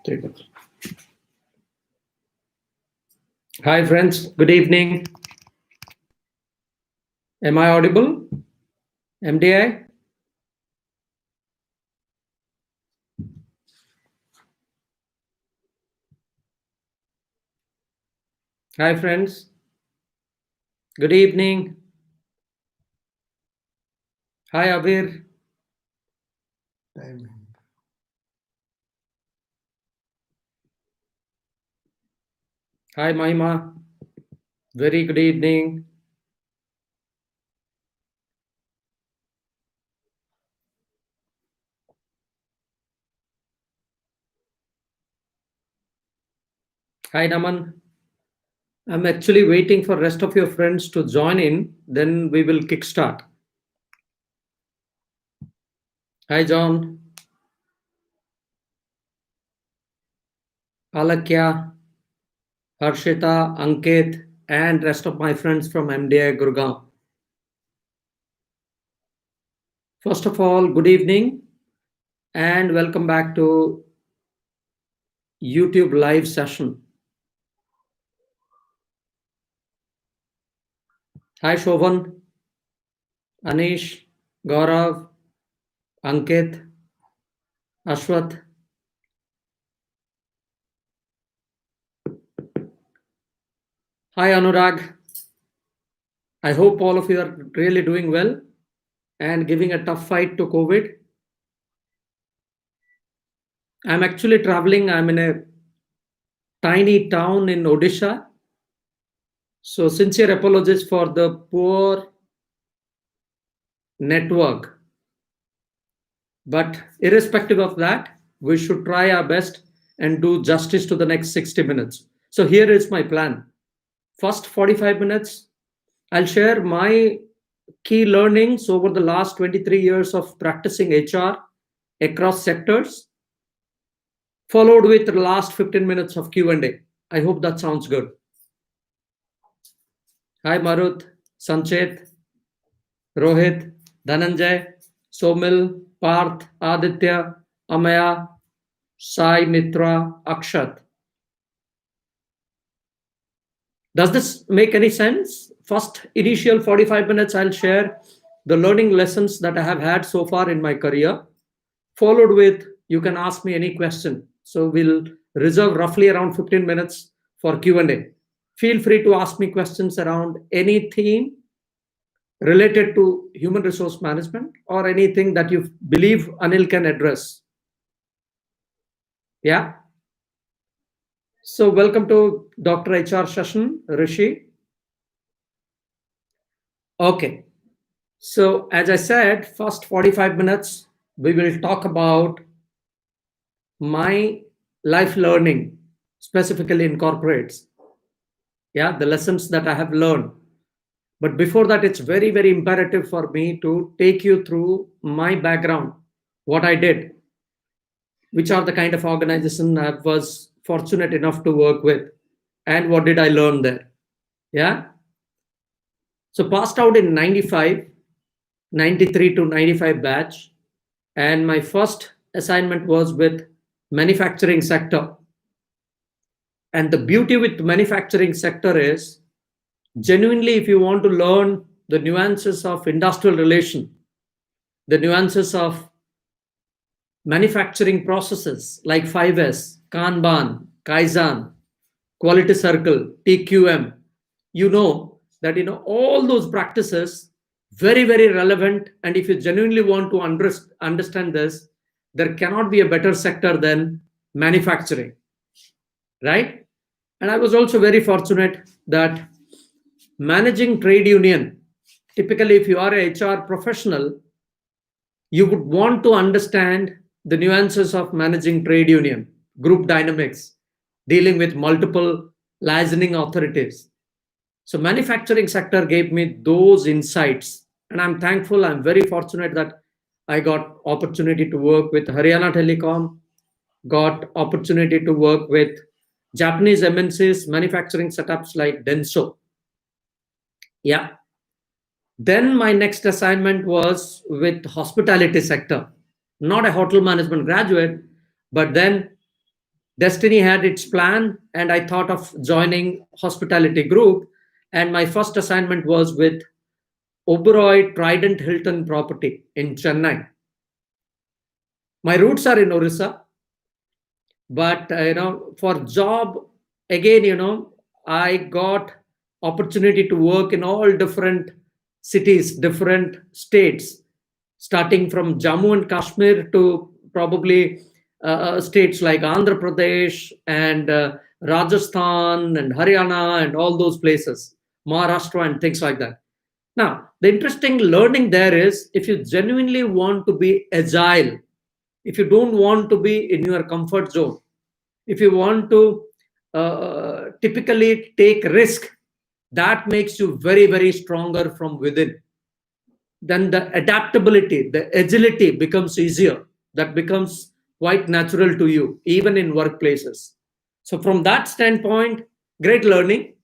Take it. Hi, friends. Good evening. Am I audible? MDI? Hi, friends. Good evening. Hi, Abir. Hi, Mahima. Very good evening. Hi, Naman. I'm actually waiting for rest of your friends to join in. Then we will kickstart. Hi, John. Alakya, Harshita, Ankit, and rest of my friends from MDI Gurgaon. First of all, good evening and welcome back to YouTube live session. Hi, Shobhan, Anish, Gaurav, Ankit, Ashwath. Hi, Anurag. I hope all of you are really doing well and giving a tough fight to COVID. I'm actually traveling. I'm in a tiny town in Odisha. So, sincere apologies for the poor network. But irrespective of that, we should try our best and do justice to the next 60 minutes. So, here is my plan. First 45 minutes, I'll share my key learnings over the last 23 years of practicing HR across sectors, followed with the last 15 minutes of Q&A. I hope that sounds good. Hi, Marut, Sanchet, Rohit, Dhananjay, Somil, Parth, Aditya, Amaya, Sai, Mitra, Akshat. Does this make any sense? First initial 45 minutes, I'll share the learning lessons that I have had so far in my career, followed with you can ask me any question. So we'll reserve roughly around 15 minutes for Q&A. Feel free to ask me questions around any theme related to human resource management or anything that you believe Anil can address. Yeah. So welcome to Dr.HR session, Rishi. Okay. So as I said, first 45 minutes, we will talk about my life learning, specifically in corporates. Yeah, the lessons that I have learned. But before that, it's very, very imperative for me to take you through my background, what I did, which are the kind of organization I was fortunate enough to work with, and what did I learn there. Yeah. So passed out in 95, 93 to 95 batch. And my first assignment was with manufacturing sector. And the beauty with manufacturing sector is genuinely, if you want to learn the nuances of industrial relation, the nuances of manufacturing processes like 5S, Kanban, Kaizen, quality circle, TQM, you know that all those practices very, very relevant. And if you genuinely want to understand this, there cannot be a better sector than manufacturing, right? And I was also very fortunate that managing trade union, typically if you are a HR professional, you would want to understand the nuances of managing trade union, group dynamics, dealing with multiple licensing authorities. So manufacturing sector gave me those insights, and I'm thankful. I'm very fortunate that I got opportunity to work with Haryana Telecom, got opportunity to work with Japanese MNCs, manufacturing setups like Denso. Yeah. Then my next assignment was with hospitality sector, not a hotel management graduate, but then Destiny had its plan, and I thought of joining hospitality group. And my first assignment was with Oberoi Trident Hilton property in Chennai. My roots are in Orissa, but for job, again, I got opportunity to work in all different cities, different states, starting from Jammu and Kashmir to probably states like Andhra Pradesh and Rajasthan and Haryana and all those places, Maharashtra and things like that. Now, the interesting learning there is, if you genuinely want to be agile, if you don't want to be in your comfort zone, if you want to typically take risk, that makes you very, very stronger from within. Then the adaptability, the agility becomes easier. That becomes quite natural to you, even in workplaces. So from that standpoint, great learning.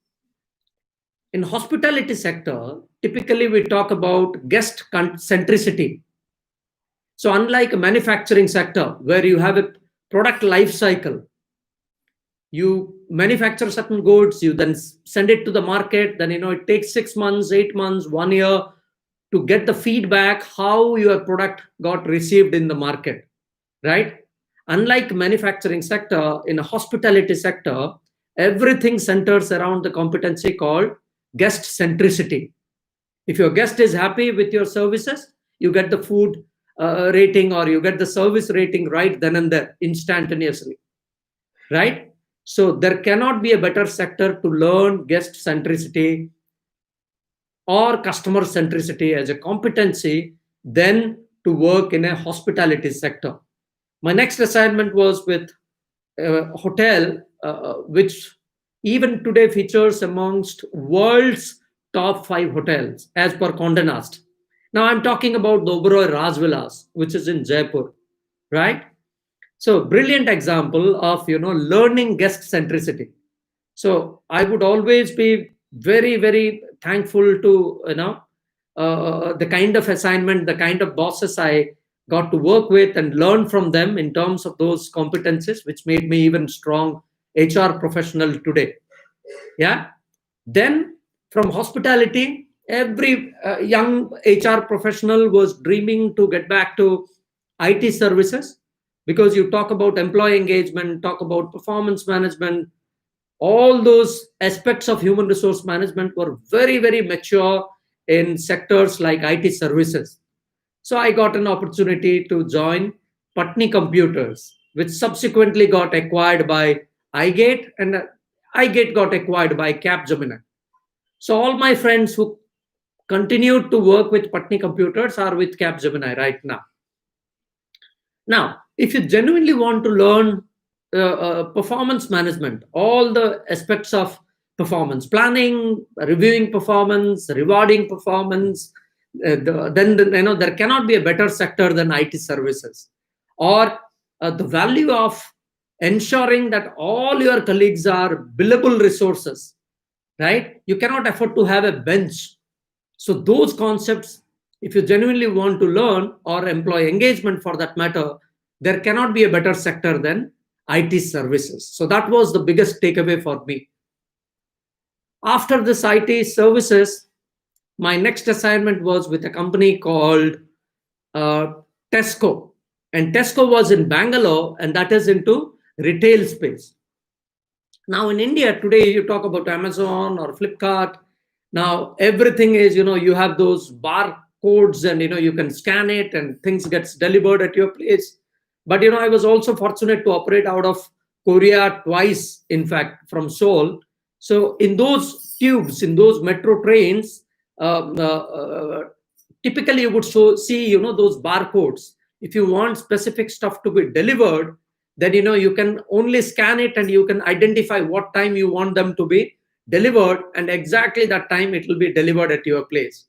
In hospitality sector, typically we talk about guest centricity. So unlike a manufacturing sector where you have a product life cycle, you manufacture certain goods, you then send it to the market, then it takes 6 months, 8 months, 1 year to get the feedback how your product got received in the market, right? Unlike manufacturing sector, in a hospitality sector, everything centers around the competency called guest centricity. If your guest is happy with your services, you get the food rating, or you get the service rating right then and there, instantaneously, right? So there cannot be a better sector to learn guest centricity or customer centricity as a competency than to work in a hospitality sector. My next assignment was with a hotel which even today features amongst world's top 5 hotels as per Condé Nast. Now I'm talking about the Oberoi Raj Villas, which is in Jaipur, right? So brilliant example of learning guest centricity. So I would always be very, very thankful to the kind of assignment, the kind of bosses I got to work with and learn from them in terms of those competencies, which made me even strong HR professional today. Yeah. Then from hospitality, every young HR professional was dreaming to get back to IT services, because you talk about employee engagement, talk about performance management, all those aspects of human resource management were very, very mature in sectors like IT services. So I got an opportunity to join Patni Computers, which subsequently got acquired by iGate, and iGate got acquired by Capgemini. So all my friends who continued to work with Patni Computers are with Capgemini right now. Now, if you genuinely want to learn performance management, all the aspects of performance planning, reviewing performance, rewarding performance, then there cannot be a better sector than IT services, or the value of ensuring that all your colleagues are billable resources, right? You cannot afford to have a bench. So those concepts, if you genuinely want to learn, or employee engagement for that matter, there cannot be a better sector than IT services. So that was the biggest takeaway for me. After this IT services, my next assignment was with a company called uh, Tesco. And Tesco was in Bangalore, and that is into retail space. Now in India today, you talk about Amazon or Flipkart. Now everything is, you have those barcodes, and you can scan it and things gets delivered at your place. But I was also fortunate to operate out of Korea twice, in fact, from Seoul. So in those tubes, in those metro trains, typically you would see those barcodes. If you want specific stuff to be delivered, then you can only scan it, and you can identify what time you want them to be delivered, and exactly that time it will be delivered at your place.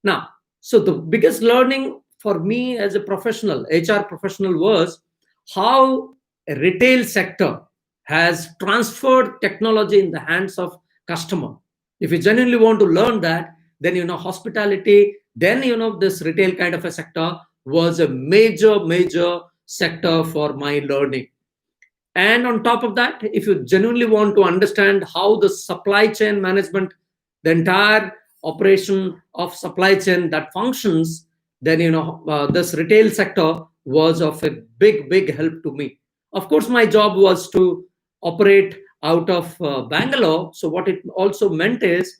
Now, so the biggest learning for me as a professional, HR professional, was how a retail sector has transferred technology in the hands of customer. If you genuinely want to learn that, then hospitality, then this retail kind of a sector was a major sector for my learning. And on top of that, if you genuinely want to understand how the supply chain management, the entire operation of supply chain that functions, then this retail sector was of a big help to me. Of course, my job was to operate out of Bangalore. So what it also meant is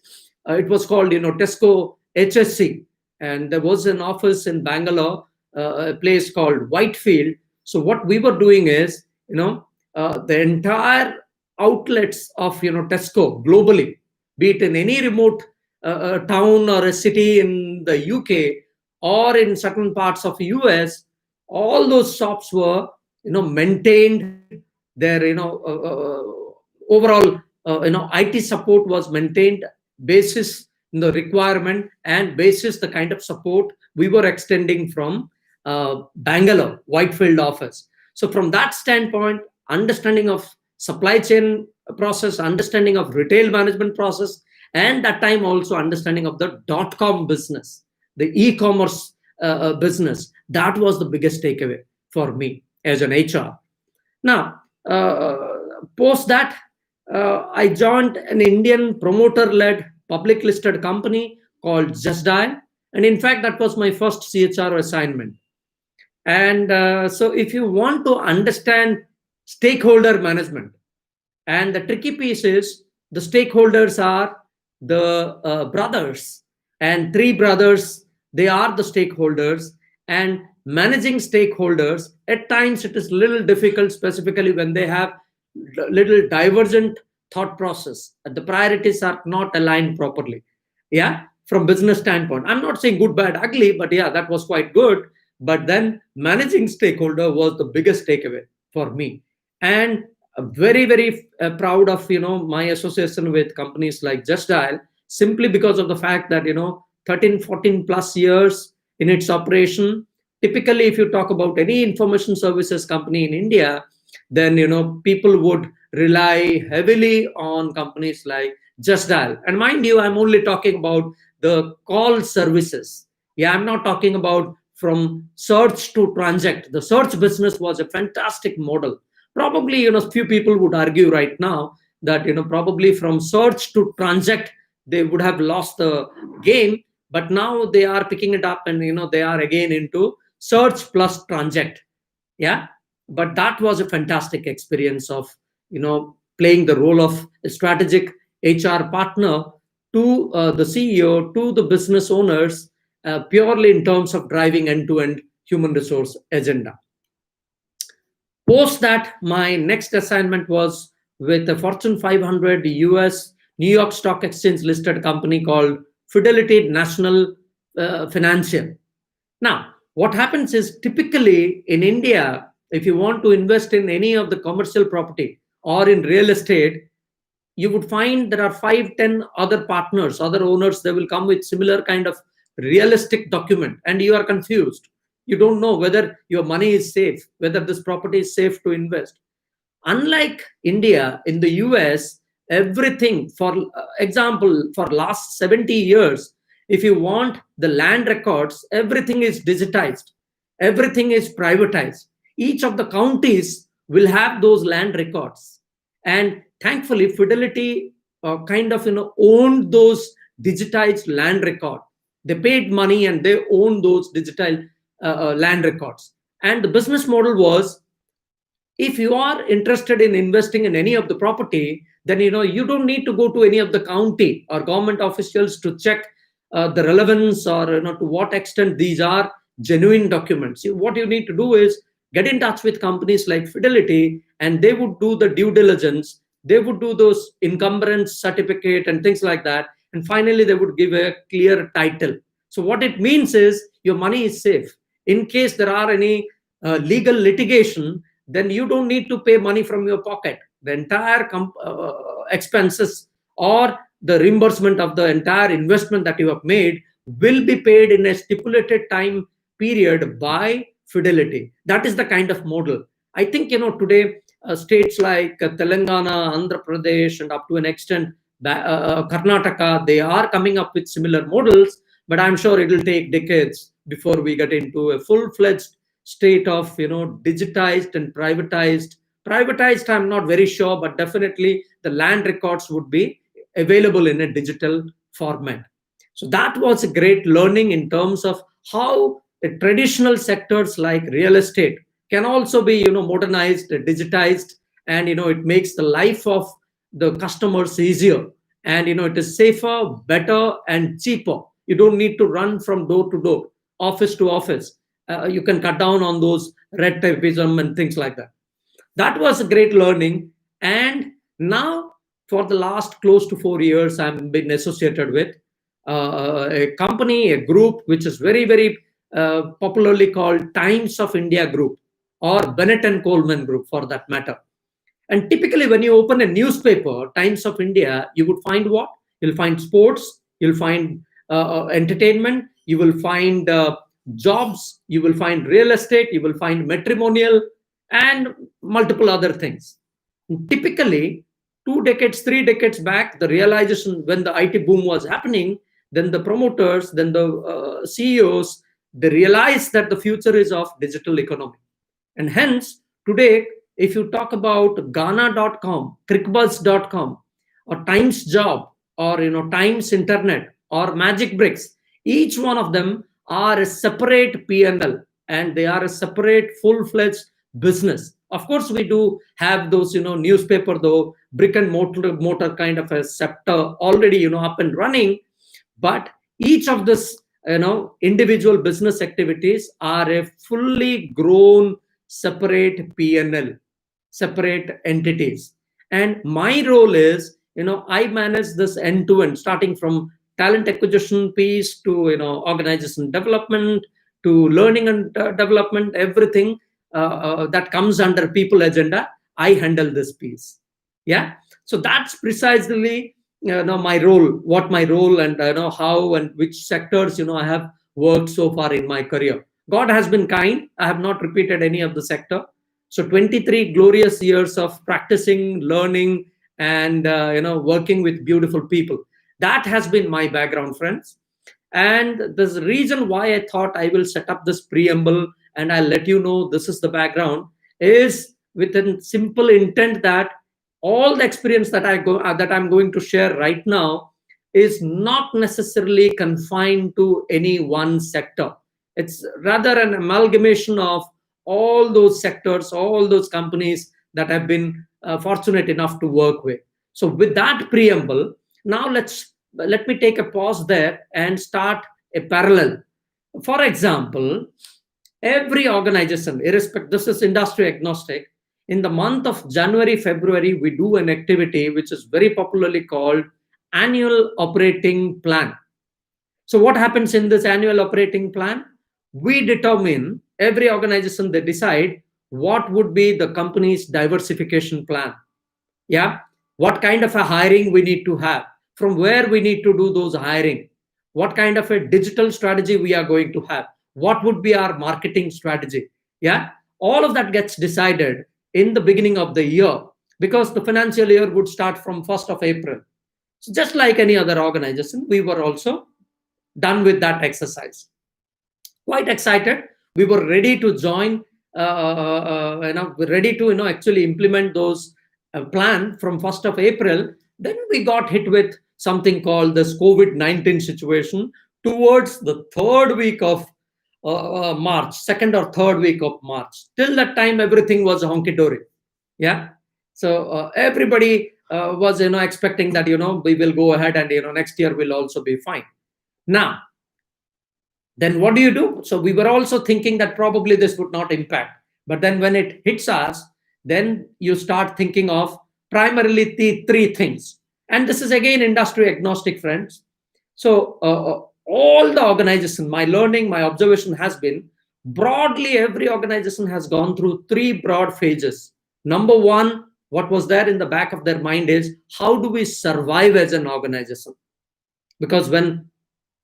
it was called Tesco HSC, and there was an office in Bangalore, a place called Whitefield. So what we were doing is the entire outlets of Tesco globally, be it in any remote town or a city in the UK or in certain parts of US, all those shops were maintained. Their overall IT support was maintained basis the requirement and basis the kind of support we were extending from Bangalore Whitefield office. So from that standpoint, understanding of supply chain process, understanding of retail management process, and that time also understanding of the .com business, the e-commerce business, that was the biggest takeaway for me as an HR. Now, post that, I joined an Indian promoter-led public listed company called Just Dial. And in fact, that was my first CHRO assignment. And so if you want to understand stakeholder management, and the tricky piece is the stakeholders are the brothers, and three brothers, they are the stakeholders. And managing stakeholders, at times it is a little difficult, specifically when they have little divergent thought process. The priorities are not aligned properly. Yeah, from business standpoint, I'm not saying good, bad, ugly, but yeah, that was quite good. But then managing stakeholder was the biggest takeaway for me. And very proud of my association with companies like Just Dial, simply because of the fact that 13-14 plus years in its operation. Typically, if you talk about any information services company in India, then people would rely heavily on companies like Just Dial. And mind you, I'm only talking about the call services. Yeah, I'm not talking about from search to transact. The search business was a fantastic model. Probably few people would argue right now that probably from search to transact they would have lost the game, but now they are picking it up, and they are again into search plus transact. Yeah, but that was a fantastic experience of playing the role of a strategic HR partner to the CEO, to the business owners, purely in terms of driving end-to-end human resource agenda. Post that, my next assignment was with a Fortune 500 US New York Stock Exchange listed company called Fidelity National Financial. Now, what happens is typically in India, if you want to invest in any of the commercial property or in real estate, you would find there are 5-10 other partners, other owners. They will come with similar kind of realistic document, and you are confused. You don't know whether your money is safe, whether this property is safe to invest. Unlike India, in the US, everything, for example, for last 70 years, if you want the land records, everything is digitized, everything is privatized. Each of the counties will have those land records. And thankfully, Fidelity kind of owned those digitized land record. They paid money and they owned those digital land records. And the business model was, if you are interested in investing in any of the property, then you don't need to go to any of the county or government officials to check the relevance or to what extent these are genuine documents. What you need to do is get in touch with companies like Fidelity, and they would do the due diligence. They would do those encumbrance certificate and things like that, and finally they would give a clear title. So what it means is your money is safe. In case there are any legal litigation, then you don't need to pay money from your pocket. The entire expenses or the reimbursement of the entire investment that you have made will be paid in a stipulated time period by Fidelity. That is the kind of model. I think today states like Telangana, Andhra Pradesh, and up to an extent Karnataka, they are coming up with similar models, but I'm sure it will take decades before we get into a full-fledged state of digitized and privatized Privatized, I'm not very sure, but definitely the land records would be available in a digital format. So that was a great learning in terms of how the traditional sectors like real estate can also be, modernized, digitized, and it makes the life of the customers easier, and it is safer, better, and cheaper. You don't need to run from door to door, office to office. You can cut down on those red tapeism and things like that. That was a great learning. And now for the last close to 4 years, I've been associated with a company, a group which is very, very popularly called Times of India Group, or Bennett and Coleman Group for that matter. And typically, when you open a newspaper, Times of India, you would find what? You'll find sports, you'll find entertainment, you will find jobs, you will find real estate, you will find matrimonial, and multiple other things. Typically, 2 decades, 3 decades back, the realization when the IT boom was happening, then the promoters, then the CEOs, they realized that the future is of digital economy. And hence, today, if you talk about Ghana.com, Crickbuzz.com, or Times Job, or Times Internet, or Magic Bricks, each one of them are a separate P&L, and they are a separate full-fledged business. Of course, we do have those, newspaper, though, brick and mortar kind of a sector already, up and running. But each of this, individual business activities are a fully grown separate P&L, separate entities. And my role is, I manage this end to end, starting from talent acquisition piece to, organization development, to learning and development, everything that comes under people agenda, I handle this piece. Yeah. So that's precisely my role, what my role, and how and which sectors I have worked so far in my career. God has been kind. I have not repeated any of the sector. So 23 glorious years of practicing, learning, and working with beautiful people. That has been my background, friends. And the reason why I thought I will set up this preamble and I'll let you know this is the background is with a simple intent that all the experience that I'm going to share right now is not necessarily confined to any one sector. It's rather an amalgamation of all those sectors, all those companies that I've been fortunate enough to work with. So with that preamble, now let me take a pause there and start a parallel. For example, every organization, irrespective, this is industry agnostic, in the month of January, February, we do an activity which is very popularly called annual operating plan. So what happens in this annual operating plan? We determine, every organization, they decide what would be the company's diversification plan. Yeah. What kind of a hiring we need to have, from where we need to do those hiring, what kind of a digital strategy we are going to have, what would be our marketing strategy. Yeah. All of that gets decided in the beginning of the year, because the financial year would start from 1st of April. So just like any other organization, we were also done with that exercise. Quite excited. We were ready to join, ready to actually implement those plan from 1st of April. Then we got hit with something called this COVID-19 situation towards the third week of March, second or third week of March. Till that time, everything was honky-dory. Yeah. So everybody was, expecting that, we will go ahead and, next year will also be fine. Now, then what do you do? So we were also thinking that probably this would not impact. But then when it hits us, then you start thinking of primarily the three things. And this is again industry agnostic, friends. So all the organization, my learning, my observation has been broadly every organization has gone through three broad phases. Number one, what was there in the back of their mind is, how do we survive as an organization? Because when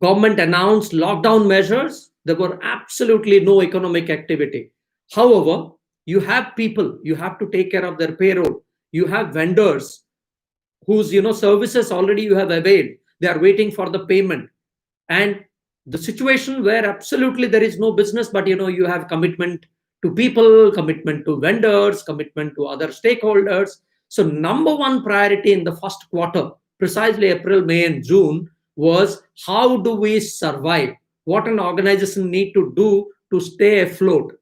government announced lockdown measures, there were absolutely no economic activity. However, you have people, you have to take care of their payroll. You have vendors whose services already you have availed. They are waiting for the payment. And the situation where absolutely there is no business, but you have commitment to people, commitment to vendors, commitment to other stakeholders. So number one priority in the first quarter, precisely April, May, and June, was how do we survive? What an organization need to do to stay afloat.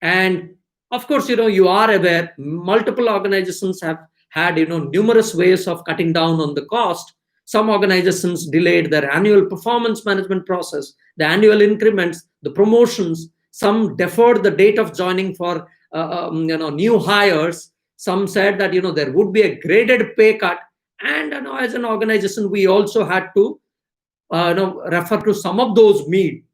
And of course, you are aware multiple organizations have had numerous ways of cutting down on the cost. Some organizations delayed their annual performance management process, the annual increments, the promotions. Some deferred the date of joining for new hires. Some said that there would be a graded pay cut. And as an organization, we also had to refer to some of those needs.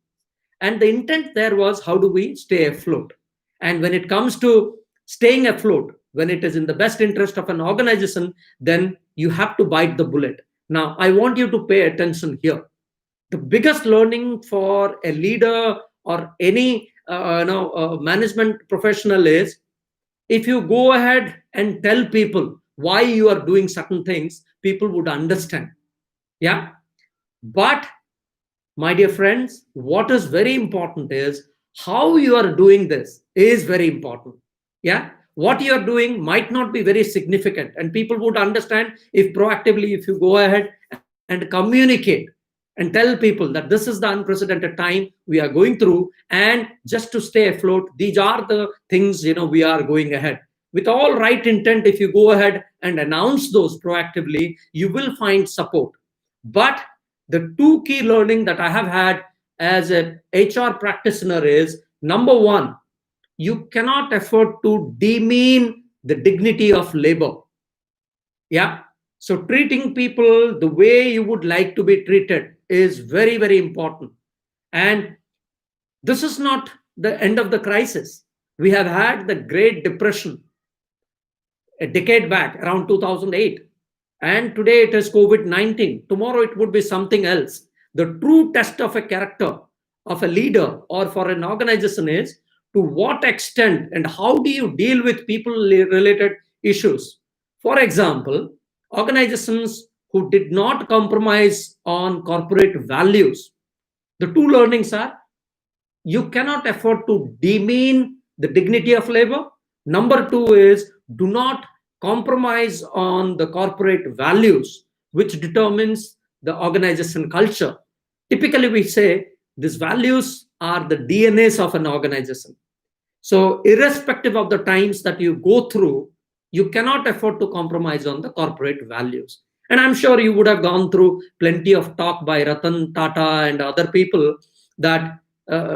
And the intent there was, how do we stay afloat? And when it comes to staying afloat, when it is in the best interest of an organization, then you have to bite the bullet. Now, I want you to pay attention here. The biggest learning for a leader or any management professional is, if you go ahead and tell people why you are doing certain things, people would understand. Yeah. But my dear friends, what is very important is how you are doing this is very important. Yeah. What you are doing might not be very significant, and people would understand if proactively, if you go ahead and communicate and tell people that this is the unprecedented time we are going through, and just to stay afloat, these are the things we are going ahead. With all right intent, if you go ahead and announce those proactively, you will find support. But the two key learning that I have had as a HR practitioner is, number one, you cannot afford to demean the dignity of labor. Yeah. So treating people the way you would like to be treated is very, very important. And this is not the end of the crisis. We have had the Great Depression a decade back, around 2008. And today it is COVID-19. Tomorrow it would be something else. The true test of a character, of a leader, or for an organization is, to what extent and how do you deal with people-related issues. For example, organizations who did not compromise on corporate values. The two learnings are, you cannot afford to demean the dignity of labor. Number two is, do not compromise on the corporate values, which determines the organization culture. Typically, we say these values are the DNAs of an organization. So irrespective of the times that you go through, you cannot afford to compromise on the corporate values. And I'm sure you would have gone through plenty of talk by Ratan Tata and other people that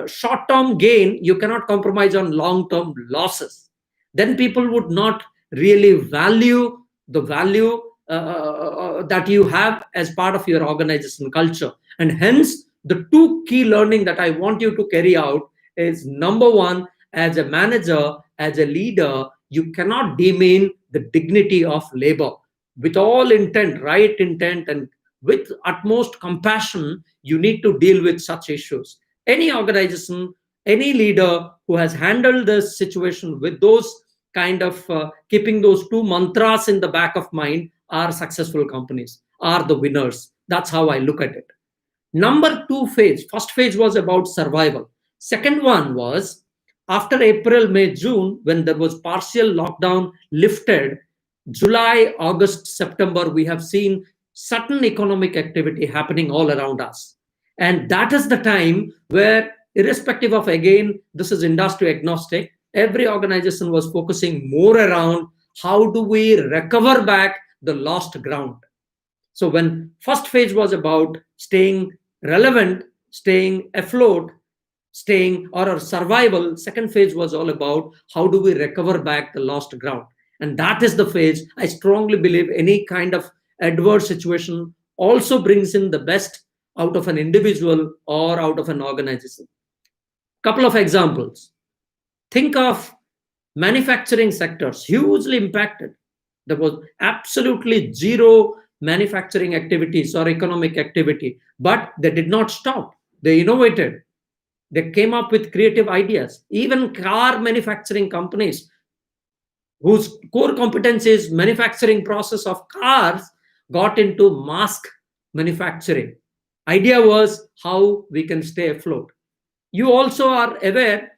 short-term gain, you cannot compromise on long-term losses. Then people would not really value the value that you have as part of your organization culture. And hence, the two key learning that I want you to carry out is, number one, as a manager, as a leader, you cannot demean the dignity of labor. With all intent, right intent, and with utmost compassion, you need to deal with such issues. Any organization, any leader who has handled this situation with those kind of keeping those two mantras in the back of mind are successful companies, are the winners. That's how I look at it. Number two phase, first phase was about survival. Second one was after April, May, June, when there was partial lockdown lifted, July, August, September, we have seen certain economic activity happening all around us. And that is the time where, irrespective of, again, this is industry agnostic, every organization was focusing more around how do we recover back the lost ground. So when first phase was about staying relevant, staying afloat, staying or survival, second phase was all about how do we recover back the lost ground. And that is the phase I strongly believe any kind of adverse situation also brings in the best out of an individual or out of an organization. Couple of examples. Think of manufacturing sectors, hugely impacted. There was absolutely zero manufacturing activities or economic activity, but they did not stop. They innovated. They came up with creative ideas. Even car manufacturing companies whose core competence is manufacturing process of cars got into mask manufacturing. Idea was how we can stay afloat. You also are aware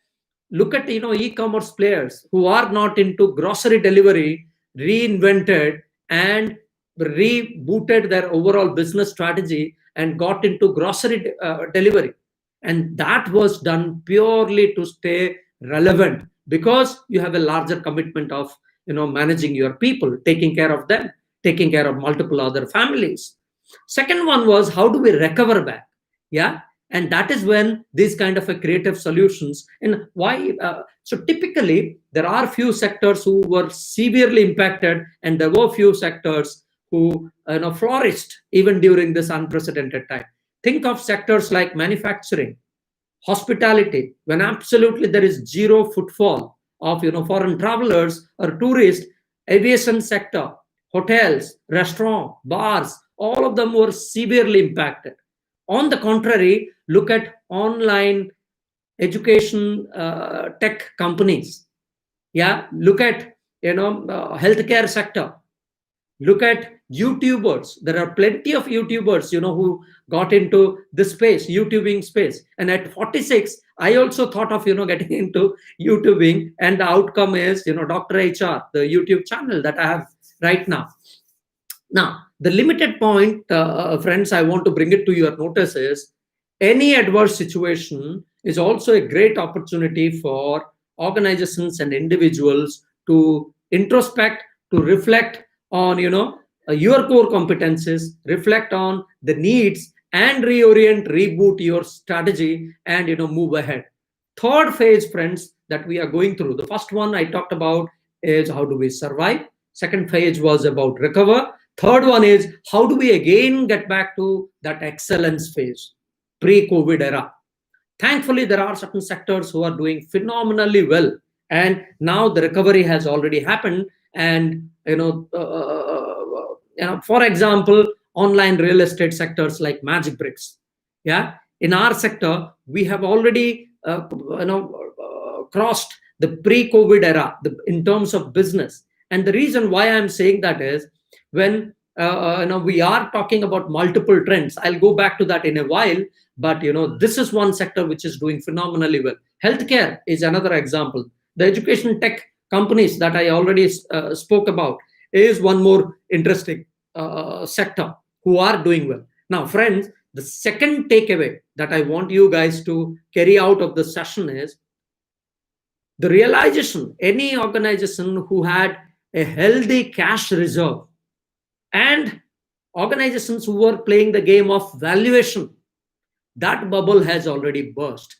Look at e-commerce players who are not into grocery delivery, reinvented and rebooted their overall business strategy and got into grocery delivery, and that was done purely to stay relevant, because you have a larger commitment of managing your people, taking care of them, taking care of multiple other families. Second one was, how do we recover back? Yeah, and that is when these kind of a creative solutions. And why so typically there are few sectors who were severely impacted, and there were few sectors who flourished even during this unprecedented time. Think of sectors like manufacturing, hospitality, when absolutely there is zero footfall of foreign travelers or tourists. Aviation sector, hotels, restaurant, bars, all of them were severely impacted. On the contrary, look at online education tech companies. Yeah, look at healthcare sector. Look at YouTubers. There are plenty of YouTubers who got into this space, YouTubing space. And at 46, I also thought of getting into YouTubing, and the outcome is Dr.HR, the YouTube channel that I have right now. Now, the limited point, friends, I want to bring it to your notice is, any adverse situation is also a great opportunity for organizations and individuals to introspect, to reflect on your core competencies, reflect on the needs, and reorient, reboot your strategy, and move ahead. Third phase, friends, that we are going through. The first one I talked about is how do we survive. Second phase was about recover. Third one is how do we again get back to that excellence phase, pre-COVID era. Thankfully, there are certain sectors who are doing phenomenally well, and now the recovery has already happened. And for example, online real estate sectors like Magic Bricks. Yeah, in our sector, we have already crossed the pre-COVID era in terms of business. And the reason why I'm saying that is, when we are talking about multiple trends. I'll go back to that in a while, but this is one sector which is doing phenomenally well. Healthcare is another example. The education tech companies that I already spoke about is one more interesting sector who are doing well. Now, friends, the second takeaway that I want you guys to carry out of the session is the realization: any organization who had a healthy cash reserve, and organizations who were playing the game of valuation, that bubble has already burst.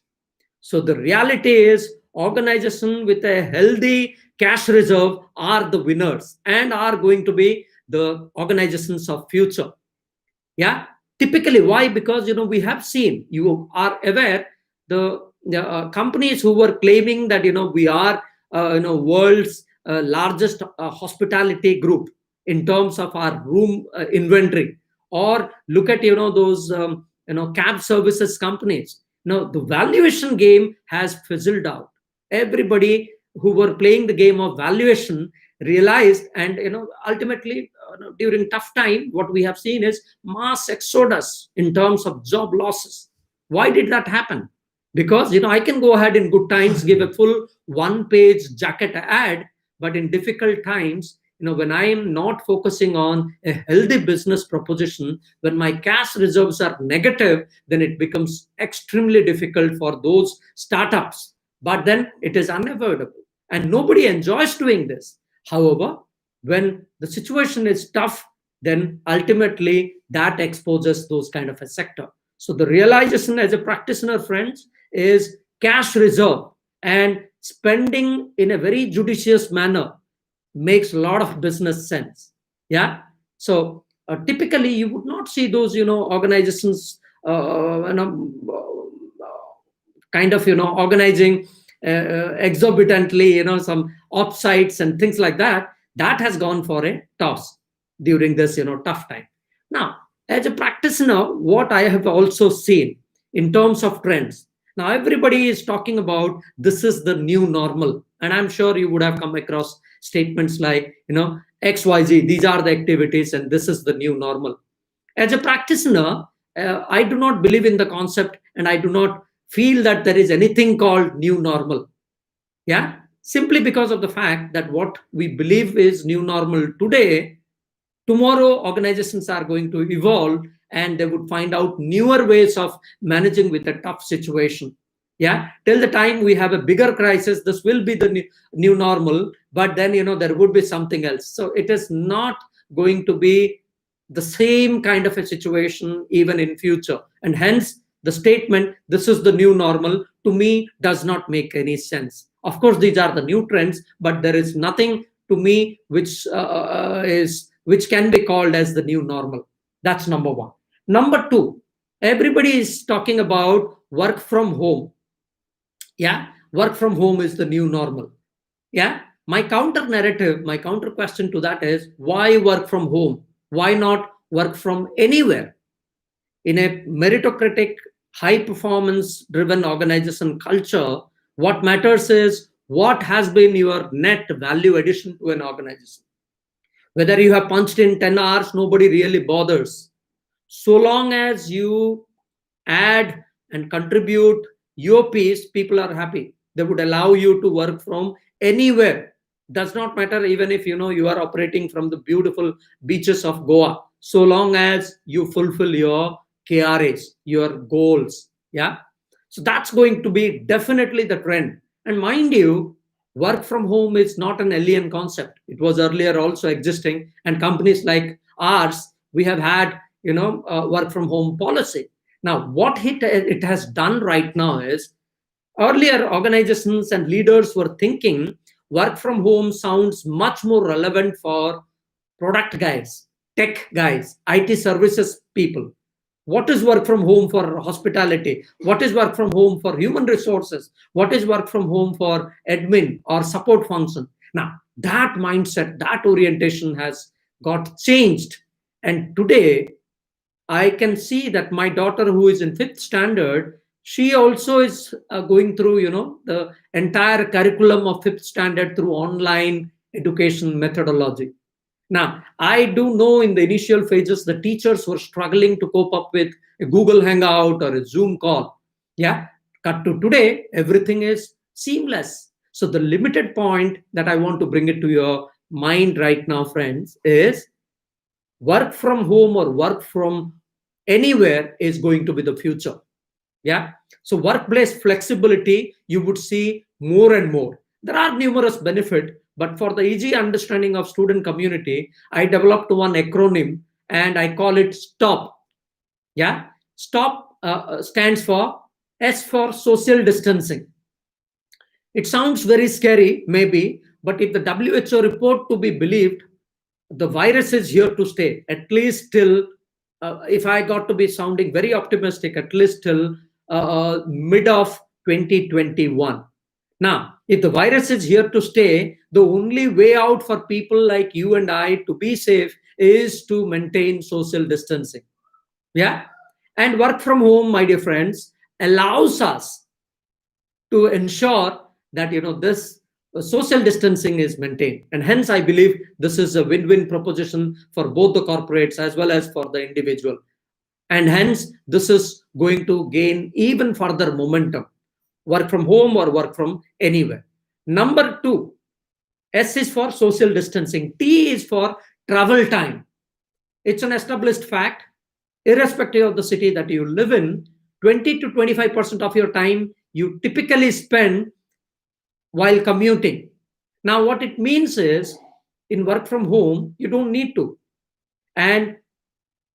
So the reality is, organizations with a healthy cash reserve are the winners and are going to be the organizations of future. Yeah, typically. Why? Because we have seen, you are aware, the companies who were claiming that we are world's largest hospitality group in terms of our room inventory, or look at those cab services companies. The valuation game has fizzled out. Everybody who were playing the game of valuation realized, and ultimately during tough time, what we have seen is mass exodus in terms of job losses. Why did that happen? Because I can go ahead in good times, give a full one-page jacket ad, but in difficult times, when I am not focusing on a healthy business proposition, when my cash reserves are negative, then it becomes extremely difficult for those startups. But then it is unavoidable, and nobody enjoys doing this. However, when the situation is tough, then ultimately that exposes those kind of a sector. So the realization as a practitioner, friends, is cash reserve and spending in a very judicious manner makes a lot of business sense. Yeah. So typically you would not see those organizations kind of organizing exorbitantly some offsites and things like that. That has gone for a toss during this tough time. Now, as a practitioner, what I have also seen in terms of trends, now everybody is talking about this is the new normal, and I'm sure you would have come across statements like XYZ, these are the activities and this is the new normal. As a practitioner, I do not believe in the concept, and I do not feel that there is anything called new normal. Yeah, simply because of the fact that what we believe is new normal today, tomorrow organizations are going to evolve and they would find out newer ways of managing with a tough situation. Yeah, till the time we have a bigger crisis, this will be the new normal, but then there would be something else. So it is not going to be the same kind of a situation even in future, and hence the statement this is the new normal to me does not make any sense. Of course these are the new trends, but there is nothing to me which can be called as the new normal. That's number one. Number two, everybody is talking about work from home. Yeah, work from home is the new normal. Yeah, my counter narrative, my counter question to that is, why work from home? Why not work from anywhere? In a meritocratic, high performance driven organization culture, what matters is what has been your net value addition to an organization. Whether you have punched in 10 hours, nobody really bothers. So long as you add and contribute your piece, people are happy. They would allow you to work from anywhere. Does not matter even if you are operating from the beautiful beaches of Goa, so long as you fulfill your KRAs, your goals. Yeah. So that's going to be definitely the trend. And mind you, work from home is not an alien concept. It was earlier also existing, and companies like ours, we have had work from home policy. Now, what it has done right now is, earlier organizations and leaders were thinking work from home sounds much more relevant for product guys, tech guys, IT services people. What is work from home for hospitality? What is work from home for human resources? What is work from home for admin or support function? Now, that mindset, that orientation has got changed. And today, I can see that my daughter, who is in fifth standard, she also is going through, the entire curriculum of fifth standard through online education methodology. Now, I do know in the initial phases, the teachers were struggling to cope up with a Google Hangout or a Zoom call. Yeah. Cut to today, everything is seamless. So, the limited point that I want to bring it to your mind right now, friends, is work from home or work from anywhere is going to be the future. Yeah. So workplace flexibility, you would see more and more. There are numerous benefits, but for the easy understanding of student community, I developed one acronym and I call it STOP. Yeah. STOP stands for S for social distancing. It sounds very scary, maybe, but if the WHO report to be believed, the virus is here to stay, at least till, if I got to be sounding very optimistic, at least till mid of 2021. Now, if the virus is here to stay, the only way out for people like you and I to be safe is to maintain social distancing. Yeah. And work from home, my dear friends, allows us to ensure that this social distancing is maintained, and hence I believe this is a win-win proposition for both the corporates as well as for the individual, and hence this is going to gain even further momentum. Work from home or work from anywhere. Number two, S is for social distancing, T is for travel time. It's an established fact, irrespective of the city that you live in, 20 to 25% of your time you typically spend while commuting. Now, what it means is, in work from home, you don't need to, and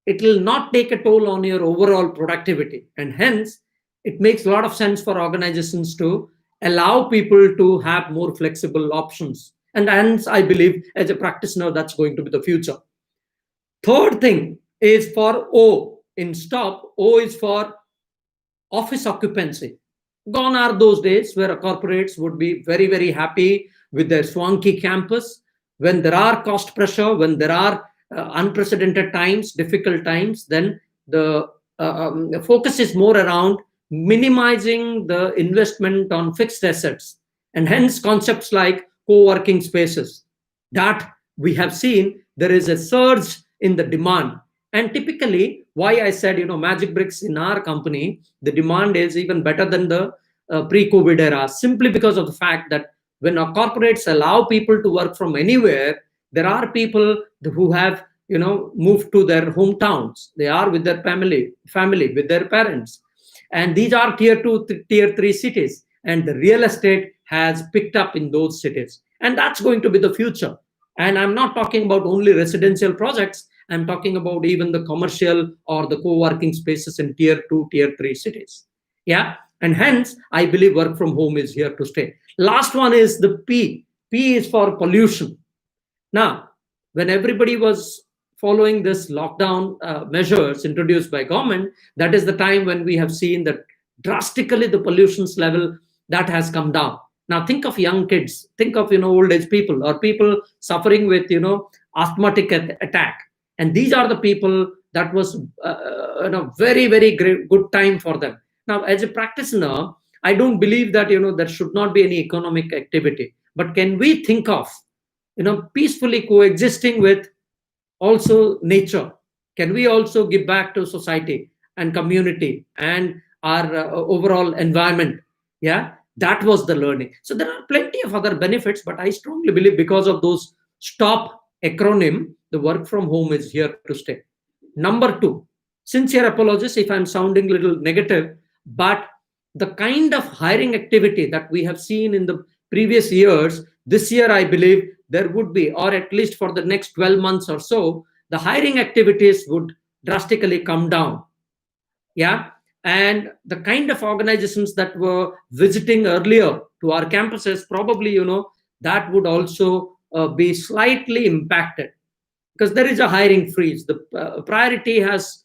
it will not take a toll on your overall productivity. And hence, it makes a lot of sense for organizations to allow people to have more flexible options. And hence, I believe, as a practitioner, that's going to be the future. Third thing is for O in STOP. O is for office occupancy. Gone are those days where corporates would be very, very happy with their swanky campus. When there are cost pressure, when there are unprecedented times, difficult times, then the focus is more around minimizing the investment on fixed assets. And hence, concepts like co working spaces, that we have seen there is a surge in the demand. And typically, why I said, Magic Bricks in our company, the demand is even better than the pre-COVID era, simply because of the fact that when our corporates allow people to work from anywhere, there are people who have moved to their hometowns. They are with their family with their parents, and these are tier 2 tier 3 cities, and the real estate has picked up in those cities, and that's going to be the future. And I'm not talking about only residential projects. I'm talking about even the commercial or the co-working spaces in tier 2 tier 3 cities. Yeah. And hence I believe work from home is here to stay. Last one is the P is for pollution. Now, when everybody was following this lockdown measures introduced by government, that is the time when we have seen that drastically the pollution's level that has come down. Now think of young kids, think of old age people or people suffering with asthmatic attack, and these are the people that was very very great good time for them. Now as a practitioner, I don't believe that there should not be any economic activity, but can we think of peacefully coexisting with also nature? Can we also give back to society and community and our overall environment? Yeah, that was the learning. So there are plenty of other benefits, but I strongly believe because of those stop acronym, the work from home is here to stay. Number two, sincere apologies if I'm sounding a little negative, but the kind of hiring activity that we have seen in the previous years, this year I believe there would be, or at least for the next 12 months or so, the hiring activities would drastically come down. Yeah. And the kind of organizations that were visiting earlier to our campuses, probably that would also be slightly impacted, because there is a hiring freeze. The priority has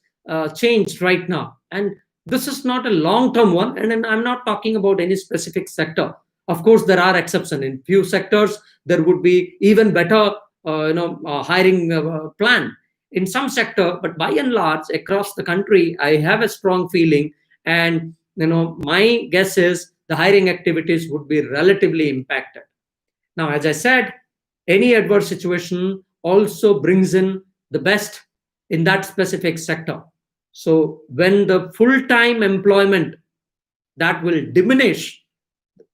changed right now, and this is not a long term one. And I'm not talking about any specific sector. Of course there are exceptions. In few sectors there would be even better hiring plan in some sector, but by and large across the country I have a strong feeling, and my guess is the hiring activities would be relatively impacted. Now as I said, any adverse situation also brings in the best in that specific sector. So when the full-time employment that will diminish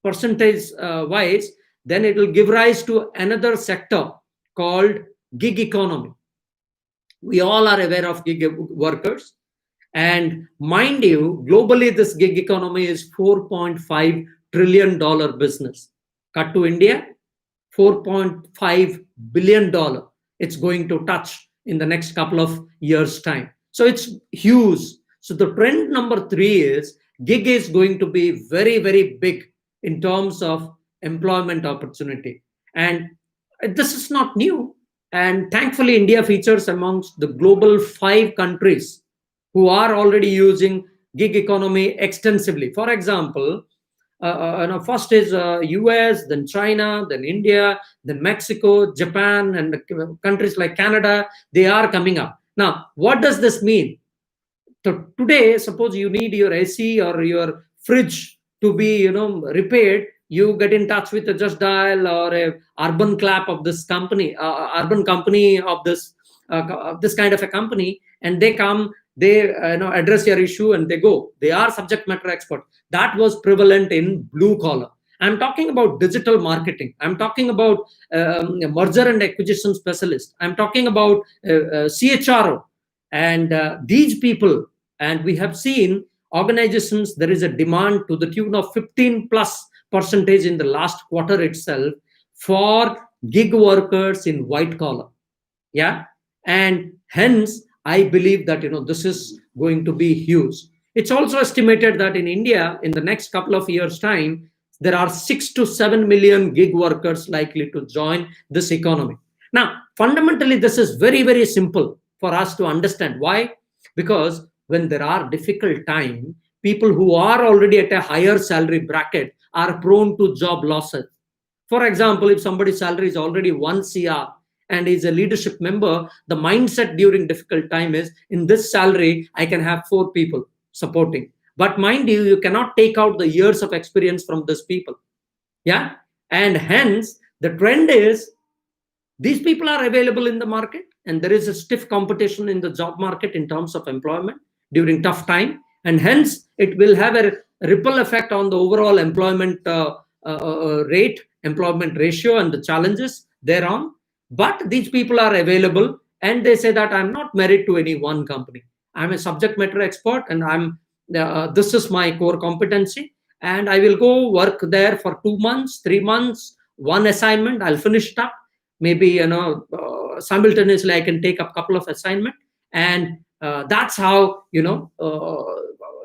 percentage wise, then it will give rise to another sector called gig economy. We all are aware of gig workers, and mind you, globally this gig economy is $4.5 trillion business. Cut to India, $4.5 billion it's going to touch in the next couple of years time. So it's huge. So the trend number 3 is gig is going to be very very big in terms of employment opportunity, and this is not new. And thankfully India features amongst the global 5 countries who are already using gig economy extensively. For example, first is US, then China, then India, then Mexico, Japan, and countries like Canada. They are coming up. Now, what does this mean? So today, suppose you need your AC or your fridge to be, repaired. You get in touch with a Just Dial or a urban clap of this company, urban company of this kind of a company, and they come. They address your issue and they go. They are subject matter expert. That was prevalent in blue collar. I'm talking about digital marketing. I'm talking about merger and acquisition specialist. I'm talking about CHRO, and these people. And we have seen organizations, there is a demand to the tune of 15+% in the last quarter itself for gig workers in white collar. Yeah. And hence I believe that this is going to be huge. It's also estimated that in India in the next couple of years time there are 6 to 7 million gig workers likely to join this economy. Now fundamentally this is very very simple for us to understand. Why? Because when there are difficult time, people who are already at a higher salary bracket are prone to job losses. For example, if somebody's salary is already 1 CR and is a leadership member, the mindset during difficult time is, in this salary I can have 4 people supporting. But mind you, you cannot take out the years of experience from these people. Yeah. And hence the trend is these people are available in the market, and there is a stiff competition in the job market in terms of employment during tough time, and hence it will have a ripple effect on the overall employment rate employment ratio and the challenges thereon. But these people are available and they say that I'm not married to any one company. I'm a subject matter expert and this is my core competency. And I will go work there for 2 months, 3 months, one assignment, I'll finish it up. Maybe, simultaneously I can take up a couple of assignments. And that's how,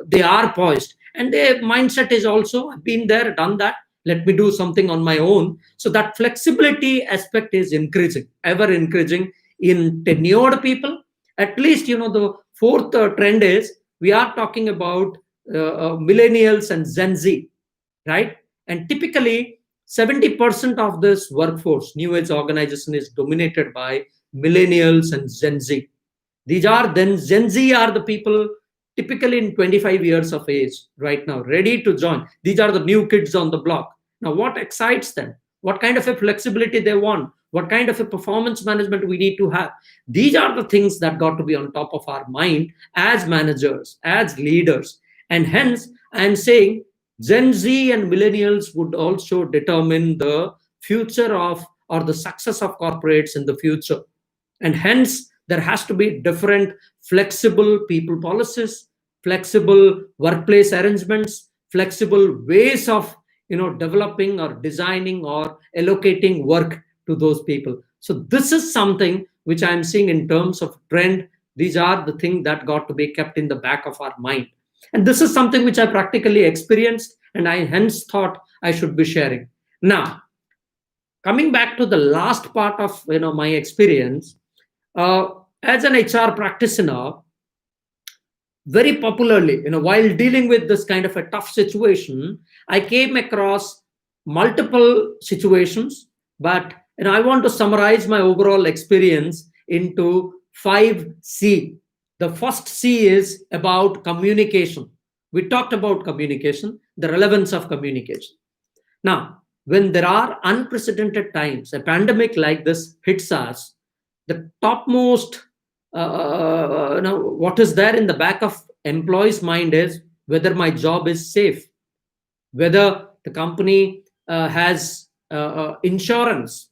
they are poised. And their mindset is also been there, done that. Let me do something on my own. So that flexibility aspect is increasing, ever increasing in tenured people. At least, the fourth trend is we are talking about millennials and Gen Z, right? And typically, 70% of this workforce, new age organization, is dominated by millennials and Gen Z. These are then Gen Z are the people typically in 25 years of age right now, ready to join. These are the new kids on the block. Now, what excites them? What kind of a flexibility they want? What kind of a performance management we need to have? These are the things that got to be on top of our mind as managers, as leaders. And hence, I'm saying Gen Z and millennials would also determine the future of or the success of corporates in the future. And hence, there has to be different flexible people policies, flexible workplace arrangements, flexible ways of developing or designing or allocating work to those people. So this is something which I'm seeing in terms of trend. These are the things that got to be kept in the back of our mind. And this is something which I practically experienced, and I hence thought I should be sharing. Now, coming back to the last part of my experience, as an HR practitioner, very popularly, while dealing with this kind of a tough situation, I came across multiple situations, but I want to summarize my overall experience into 5C. The first C is about communication. We talked about communication, the relevance of communication. Now, when there are unprecedented times, a pandemic like this hits us, the topmost what is there in the back of employees' mind is whether my job is safe, whether the company has insurance.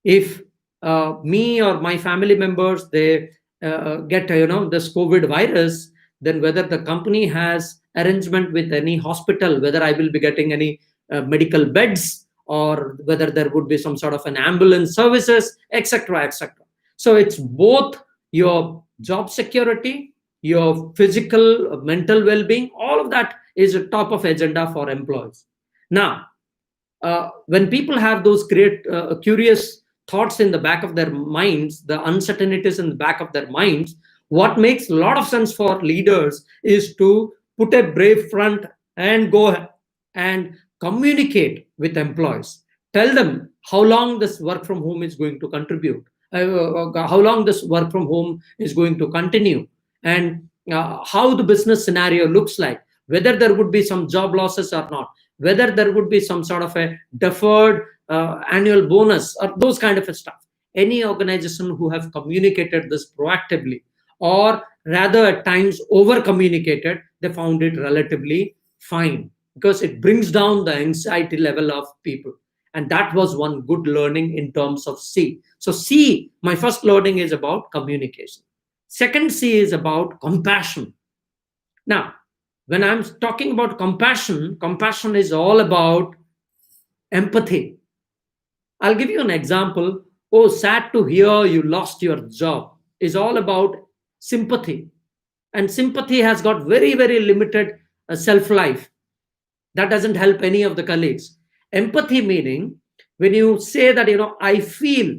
If me or my family members they get this COVID virus, then whether the company has arrangement with any hospital, whether I will be getting any medical beds, or whether there would be some sort of an ambulance services, etc., etc. So it's both your job security, your physical, mental well-being, all of that is a top of agenda for employees. Now, when people have those great, curious thoughts in the back of their minds, the uncertainties in the back of their minds, what makes a lot of sense for leaders is to put a brave front and go and communicate with employees. Tell them how long this work from home is going to contribute, how long this work from home is going to continue, and how the business scenario looks like, whether there would be some job losses or not, whether there would be some sort of a deferred annual bonus or those kind of stuff. Any organization who have communicated this proactively, or rather at times over communicated, they found it relatively fine, because it brings down the anxiety level of people. And that was one good learning in terms of C. So C, my first learning is about communication. Second C is about compassion. Now, when I'm talking about compassion, compassion is all about empathy. I'll give you an example. Oh, sad to hear you lost your job is all about sympathy. And sympathy has got very, very limited self-life. That doesn't help any of the colleagues. Empathy meaning when you say that, I feel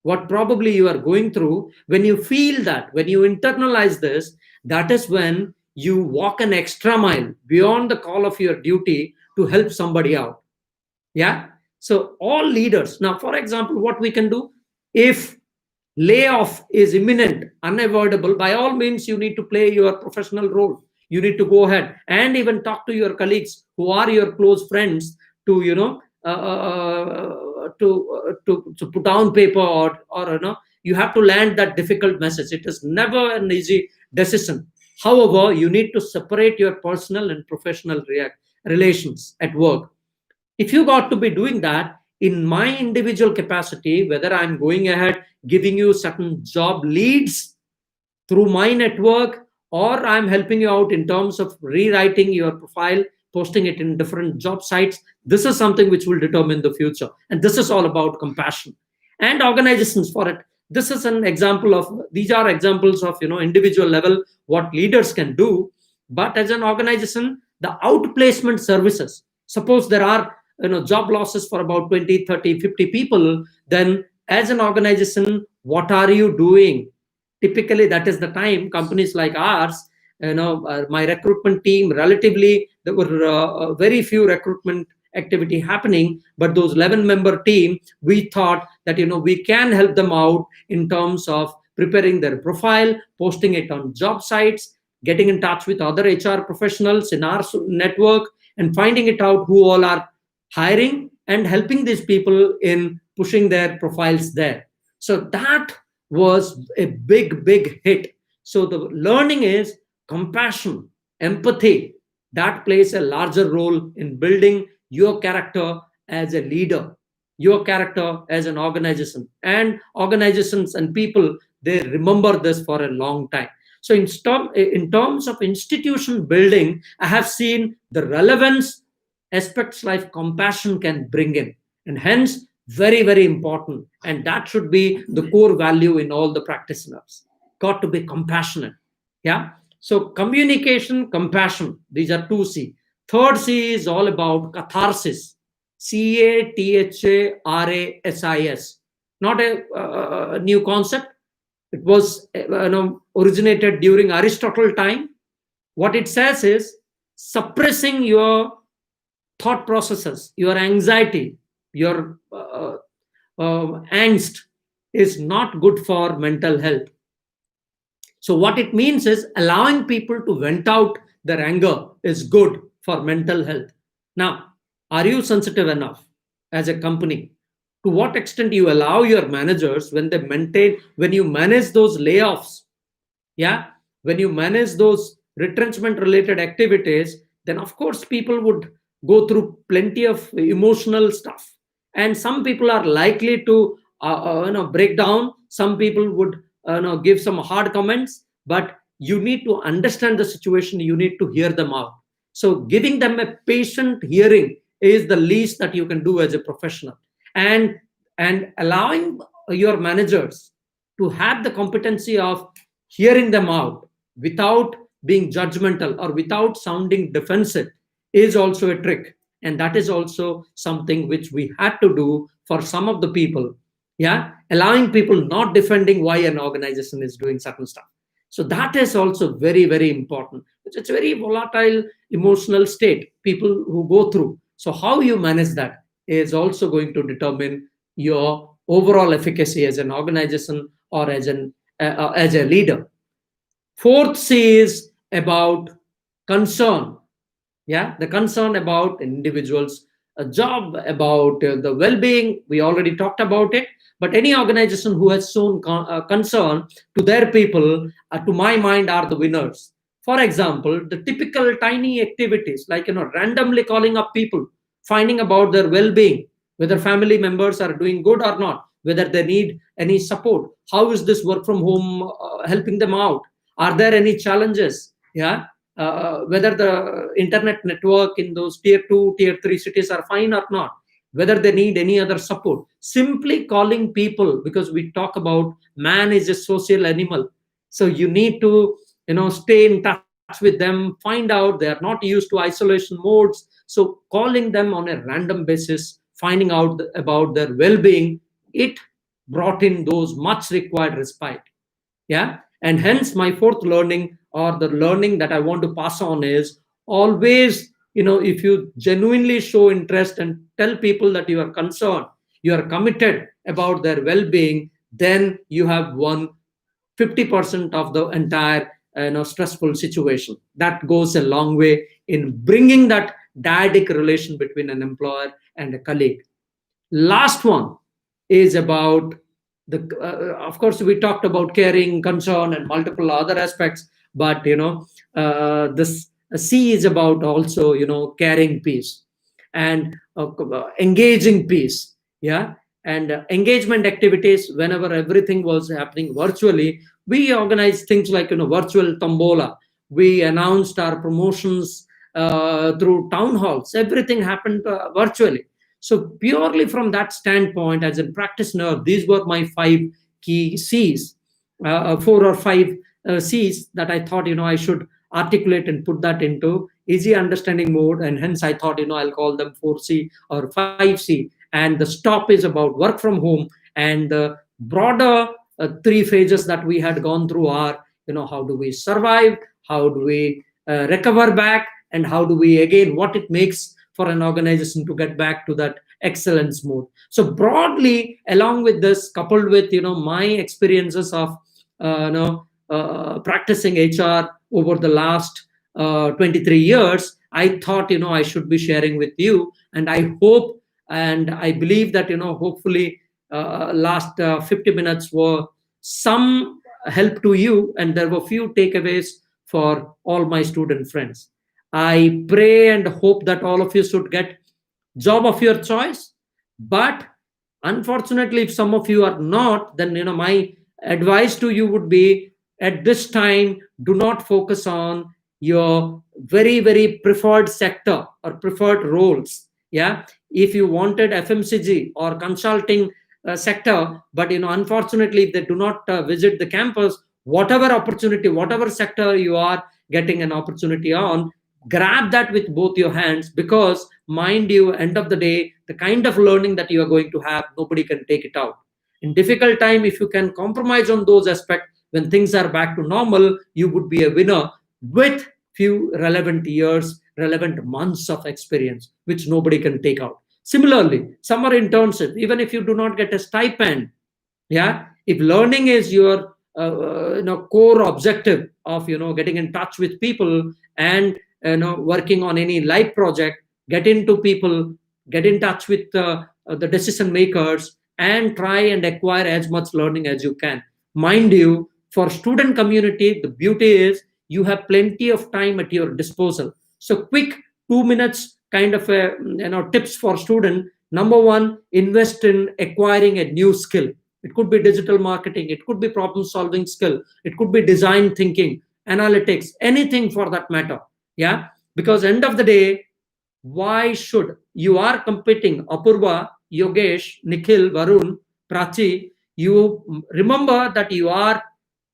what probably you are going through, when you feel that, when you internalize this, that is when you walk an extra mile beyond the call of your duty to help somebody out. Yeah. So all leaders, now, for example, what we can do, if layoff is imminent, unavoidable, by all means, you need to play your professional role. You need to go ahead and even talk to your colleagues who are your close friends to, to put down paper, or you have to land that difficult message. It is never an easy decision. However, you need to separate your personal and professional relations at work. If you got to be doing that, in my individual capacity, whether I'm going ahead giving you certain job leads through my network, or I'm helping you out in terms of rewriting your profile, posting it in different job sites. This is something which will determine the future. And this is all about compassion. And organizations for it. This is an example of, these are examples of, individual level, what leaders can do. But as an organization, the outplacement services, suppose there are, job losses for about 20, 30, 50 people, then as an organization, what are you doing? Typically that is the time companies like ours, my recruitment team, relatively there were very few recruitment activity happening, but those 11-member team, we thought that we can help them out in terms of preparing their profile, posting it on job sites, getting in touch with other HR professionals in our network, and finding it out who all are hiring, and helping these people in pushing their profiles there. So that was a big hit. So the learning is compassion, empathy, that plays a larger role in building your character as a leader, your character as an organization. And organizations and people, they remember this for a long time. So in terms of institution building, I have seen the relevance aspects like compassion can bring in, and hence very important, and that should be the core value in all the practitioners. Got to be compassionate. Yeah. So communication, compassion, these are 2C. Third C is all about catharsis. CATHARASIS. Not a new concept. It was originated during Aristotle time. What it says is suppressing your thought processes, your anxiety, your angst is not good for mental health. So what it means is allowing people to vent out their anger is good for mental health. Now, are you sensitive enough as a company? To what extent you allow your managers when you manage those layoffs, yeah, when you manage those retrenchment related activities, then of course people would go through plenty of emotional stuff, and some people are likely to break down. Some people would give some hard comments, but you need to understand the situation, you need to hear them out. So giving them a patient hearing is the least that you can do as a professional. And allowing your managers to have the competency of hearing them out without being judgmental or without sounding defensive is also a trick. And that is also something which we had to do for some of the people. Yeah. Allowing people not defending why an organization is doing certain stuff. So that is also very important. It's a very volatile emotional state people who go through. So how you manage that is also going to determine your overall efficacy as an organization or as a leader. Fourth C is about concern. Yeah, the concern about individuals, a job, about the well-being. We already talked about it. But any organization who has shown concern to their people, to my mind, are the winners. For example, the typical tiny activities like randomly calling up people, finding about their well-being, whether family members are doing good or not, whether they need any support, how is this work from home helping them out, are there any challenges, yeah, whether the internet network in those tier 2 tier 3 cities are fine or not, whether they need any other support. Simply calling people, because we talk about man is a social animal, so you need to stay in touch with them, find out they are not used to isolation modes. So calling them on a random basis, finding out about their well-being, it brought in those much required respite. Yeah. And hence my fourth learning, or the learning that I want to pass on, is always, if you genuinely show interest and tell people that you are concerned, you are committed about their well-being, then you have won 50% of the entire stressful situation. That goes a long way in bringing that dyadic relation between an employer and a colleague. Last one is about the of course we talked about caring, concern, and multiple other aspects, but this C is about also caring piece and engaging piece. yeah, and engagement activities. Whenever everything was happening virtually, we organized things like virtual tombola. We announced our promotions through town halls. Everything happened virtually. So purely from that standpoint, as a practitioner, these were my five key C's, four or five C's that I thought I should articulate and put that into easy understanding mode. And hence I thought I'll call them 4C or 5C. And the stop is about work from home, and the broader three phases that we had gone through are how do we survive, how do we recover back, and how do we again what it makes for an organization to get back to that excellence mode. So broadly, along with this, coupled with my experiences of practicing HR over the last 23 years, I thought I should be sharing with you. And I hope and I believe that hopefully last 50 minutes were some help to you, and there were few takeaways for all my student friends. I pray and hope that all of you should get job of your choice. But unfortunately, if some of you are not, then my advice to you would be, at this time, do not focus on your very very preferred sector or preferred roles. Yeah, if you wanted FMCG or consulting sector, but unfortunately if they do not visit the campus, whatever opportunity, whatever sector you are getting an opportunity on, grab that with both your hands, because mind you, end of the day, the kind of learning that you are going to have, nobody can take it out. In difficult time, if you can compromise on those aspects, when things are back to normal, you would be a winner with few relevant years, relevant months of experience, which nobody can take out. Similarly, summer internship, even if you do not get a stipend, yeah, if learning is your core objective of getting in touch with people and working on any life project, get into people, get in touch with the decision makers, and try and acquire as much learning as you can. Mind you, for student community, the beauty is you have plenty of time at your disposal. So quick 2 minutes kind of tips for student. Number one, invest in acquiring a new skill. It could be digital marketing, it could be problem solving skill, it could be design thinking, analytics, anything for that matter. Yeah, because end of the day, why should you are competing, Apurva, Yogesh, Nikhil, Varun, Prachi, you remember that you are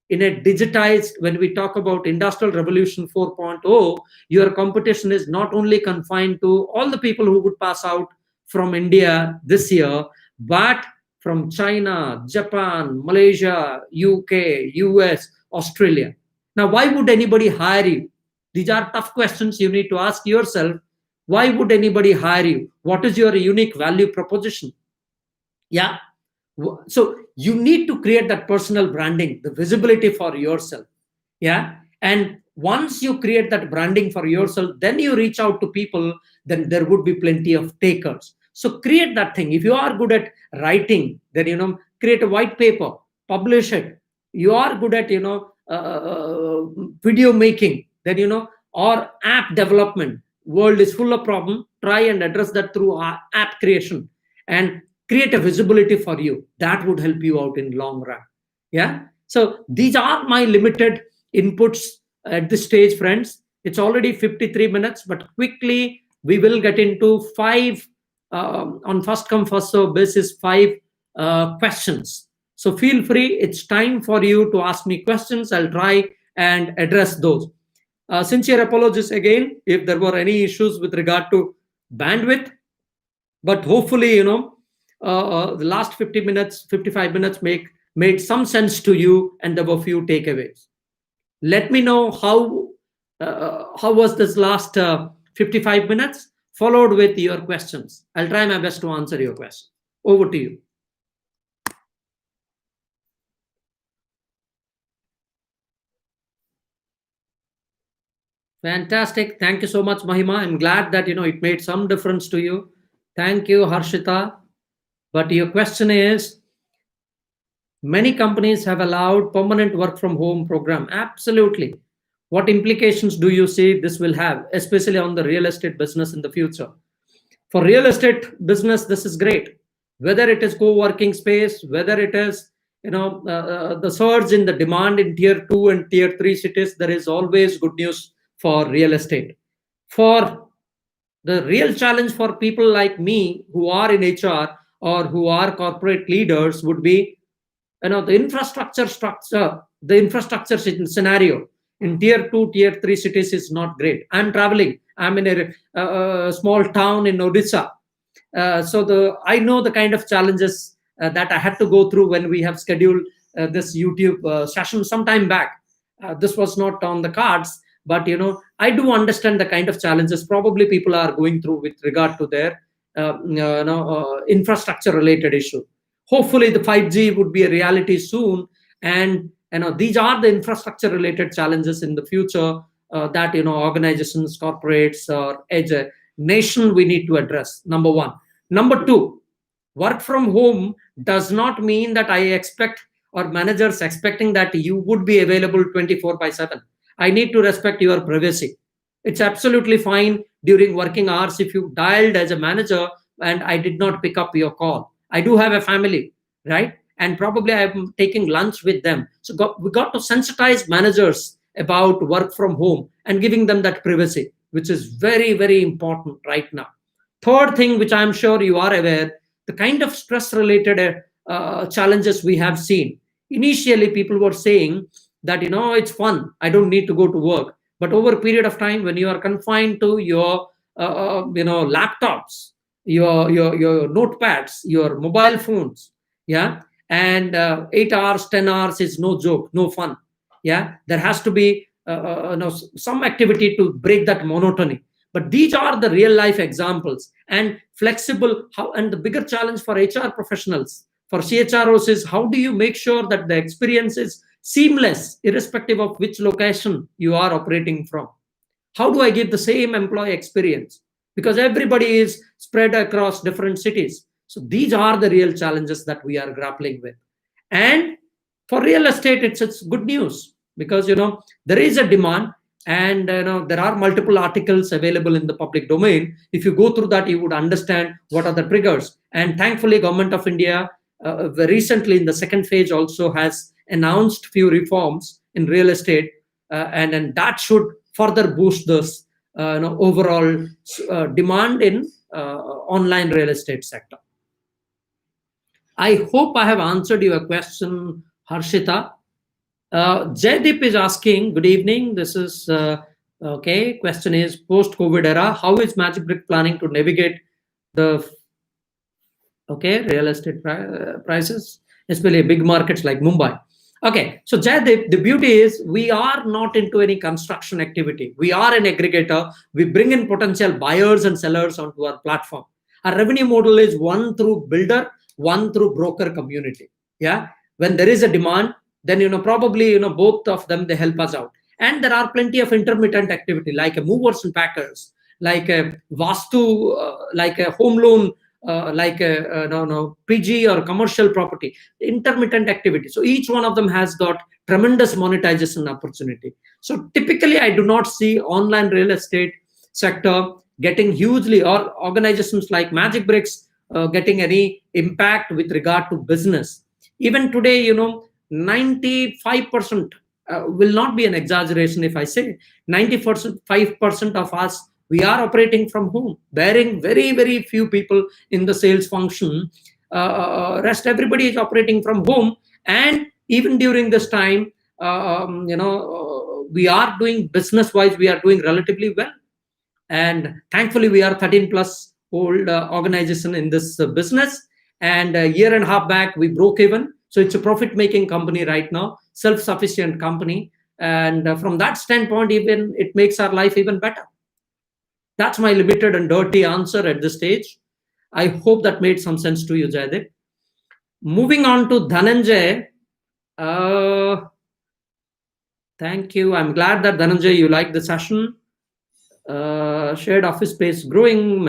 in a digitized, when we talk about industrial revolution 4.0, your competition is not only confined to all the people who would pass out from India this year, but from China, Japan, Malaysia, UK, US, Australia. Now, why would anybody hire you? These are tough questions you need to ask yourself. Why would anybody hire you? What is your unique value proposition? Yeah, so you need to create that personal branding, the visibility for yourself. Yeah, and once you create that branding for yourself, then you reach out to people, then there would be plenty of takers. So create that thing. If you are good at writing, then create a white paper, publish it. You are good at video making, then or app development. World is full of problem, try and address that through app creation, and create a visibility for you. That would help you out in long run. Yeah, so these are my limited inputs at this stage, friends. It's already 53 minutes, but quickly we will get into five on first come first serve basis, five questions. So feel free, it's time for you to ask me questions. I'll try and address those. Sincere apologies again if there were any issues with regard to bandwidth, but hopefully the last 50 minutes, 55 minutes made some sense to you, and there were few takeaways. Let me know how was this last 55 minutes, followed with your questions. I'll try my best to answer your question. Over to you. Fantastic. Thank you so much, Mahima. I'm glad that it made some difference to you. Thank you, Harshita. But your question is, many companies have allowed permanent work from home program. Absolutely. What implications do you see this will have, especially on the real estate business in the future? For real estate business, this is great. whether it is co-working space, whether it is the surge in the demand in tier 2 and tier 3 cities. There is always good news for real estate. For the real challenge for people like me who are in HR or who are corporate leaders would be, the infrastructure scenario in tier 2, tier 3 cities is not great. I'm traveling. I'm in a small town in Odisha. So I know the kind of challenges that I had to go through when we have scheduled this YouTube session some time back. This was not on the cards, but I do understand the kind of challenges probably people are going through with regard to their infrastructure related issue. Hopefully the 5G would be a reality soon, and these are the infrastructure related challenges in the future that organizations, corporates, or as a nation we need to address. Number one. Number two, work from home does not mean that I expect or managers expecting that you would be available 24/7. I need to respect your privacy. It's absolutely fine during working hours if you dialed as a manager and I did not pick up your call. I do have a family, right? And probably I'm taking lunch with them. So we got to sensitize managers about work from home and giving them that privacy, which is very, very important right now. Third thing, which I'm sure you are aware, the kind of stress related challenges we have seen. Initially, people were saying that, it's fun, I don't need to go to work. But over a period of time, when you are confined to your, laptops, your notepads, your mobile phones, yeah, and 8 hours, 10 hours is no joke, no fun. Yeah, there has to be some activity to break that monotony. But these are the real life examples. And flexible, how, and the bigger challenge for HR professionals, for CHROs, is how do you make sure that the experience is seamless irrespective of which location you are operating from? How do I give the same employee experience? Because everybody is spread across different cities. So these are the real challenges that we are grappling with. And for real estate, it's good news, because there is a demand, and there are multiple articles available in the public domain. If you go through that, you would understand what are the triggers. And thankfully, Government of India recently in the second phase also has announced few reforms in real estate, and that should further boost this overall demand in online real estate sector. I hope I have answered your question, Harshita. Jaydeep is asking, good evening. This is, okay, question is, post-COVID era, how is Magic Brick planning to navigate the, real estate prices, especially big markets like Mumbai? Okay, so Jaydeep, the beauty is we are not into any construction activity. We are an aggregator. We bring in potential buyers and sellers onto our platform. Our revenue model is one through builder, one through broker community. Yeah, when there is a demand, then probably both of them, they help us out. And there are plenty of intermittent activity like a movers and packers, like a vastu, like a home loan, like a PG or commercial property, intermittent activity. So each one of them has got tremendous monetization opportunity. So typically, I do not see online real estate sector getting hugely, or organizations like Magic Bricks getting any impact with regard to business. Even today, 95%, will not be an exaggeration if I say 95% of us, we are operating from home, barring very, very few people in the sales function. Rest everybody is operating from home. And even during this time, we are doing business-wise, we are doing relatively well. And thankfully, we are 13 plus old organization in this business. And a year and a half back, we broke even. So it's a profit-making company right now, self-sufficient company. And from that standpoint, even it makes our life even better. That's my limited and dirty answer at this stage. I hope that made some sense to you, Jaydeep. Moving on to Dhananjay. Thank you. I'm glad that, Dhananjay, you like the session. Shared office space growing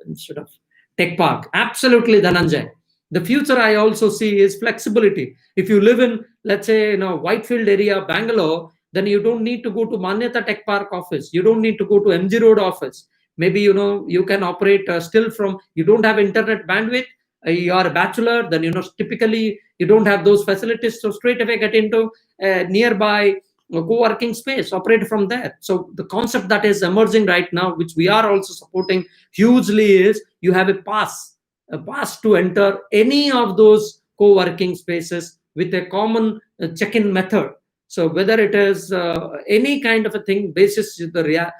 instead of tech park. Absolutely, Dhananjay. The future I also see is flexibility. If you live in, let's say, Whitefield area, Bangalore, then you don't need to go to Manyata Tech Park office. You don't need to go to MG Road office. Maybe you can operate still from, you don't have internet bandwidth, you are a bachelor, then typically you don't have those facilities, so straight away get into a nearby co-working space, operate from there. So the concept that is emerging right now, which we are also supporting hugely, is you have a pass to enter any of those co-working spaces with a common check-in method. So whether it is any kind of a thing basis the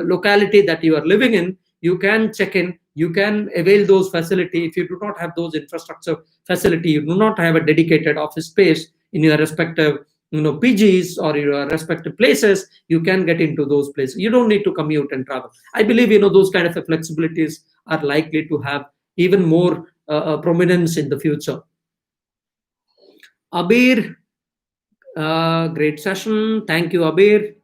locality that you are living in, you can check in, you can avail those facility. If you do not have those infrastructure facility, you do not have a dedicated office space in your respective PGs or your respective places, you can get into those places. You don't need to commute and travel. I believe those kind of flexibilities are likely to have even more prominence in the future. Abir, great session. Thank you, Abir.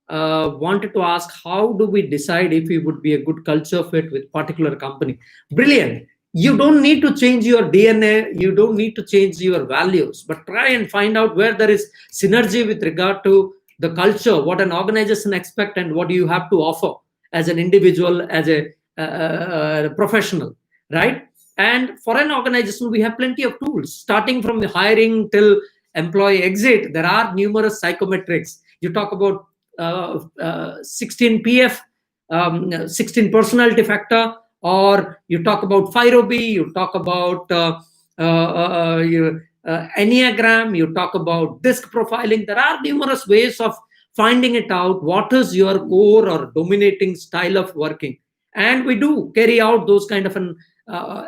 Wanted to ask, how do we decide if we would be a good culture fit with particular company? Brilliant. You don't need to change your DNA. You don't need to change your values, but try and find out where there is synergy with regard to the culture, what an organization expects, and what you have to offer as an individual, as a professional, right? And for an organization, we have plenty of tools, starting from the hiring till employee exit. There are numerous psychometrics. You talk about 16 PF, 16 personality factor, or you talk about FIROB, you talk about Enneagram, you talk about disc profiling. There are numerous ways of finding it out, what is your core or dominating style of working. And we do carry out those kind of an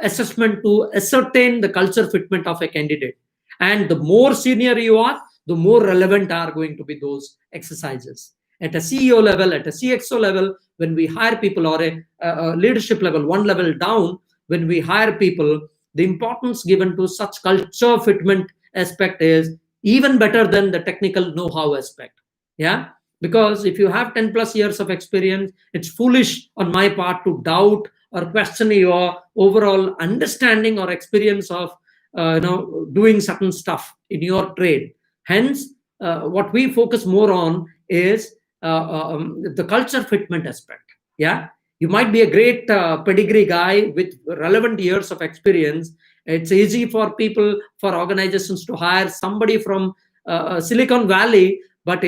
assessment to ascertain the culture fitment of a candidate. And the more senior you are, the more relevant are going to be those exercises. At a CEO level, at a CXO level, when we hire people, or a leadership level, one level down, when we hire people, the importance given to such culture fitment aspect is even better than the technical know-how aspect. Yeah, because if you have 10 plus years of experience, it's foolish on my part to doubt or question your overall understanding or experience of doing certain stuff in your trade. Hence, what we focus more on is the culture fitment aspect. Yeah, you might be a great pedigree guy with relevant years of experience. It's easy for people, for organizations to hire somebody from Silicon Valley, but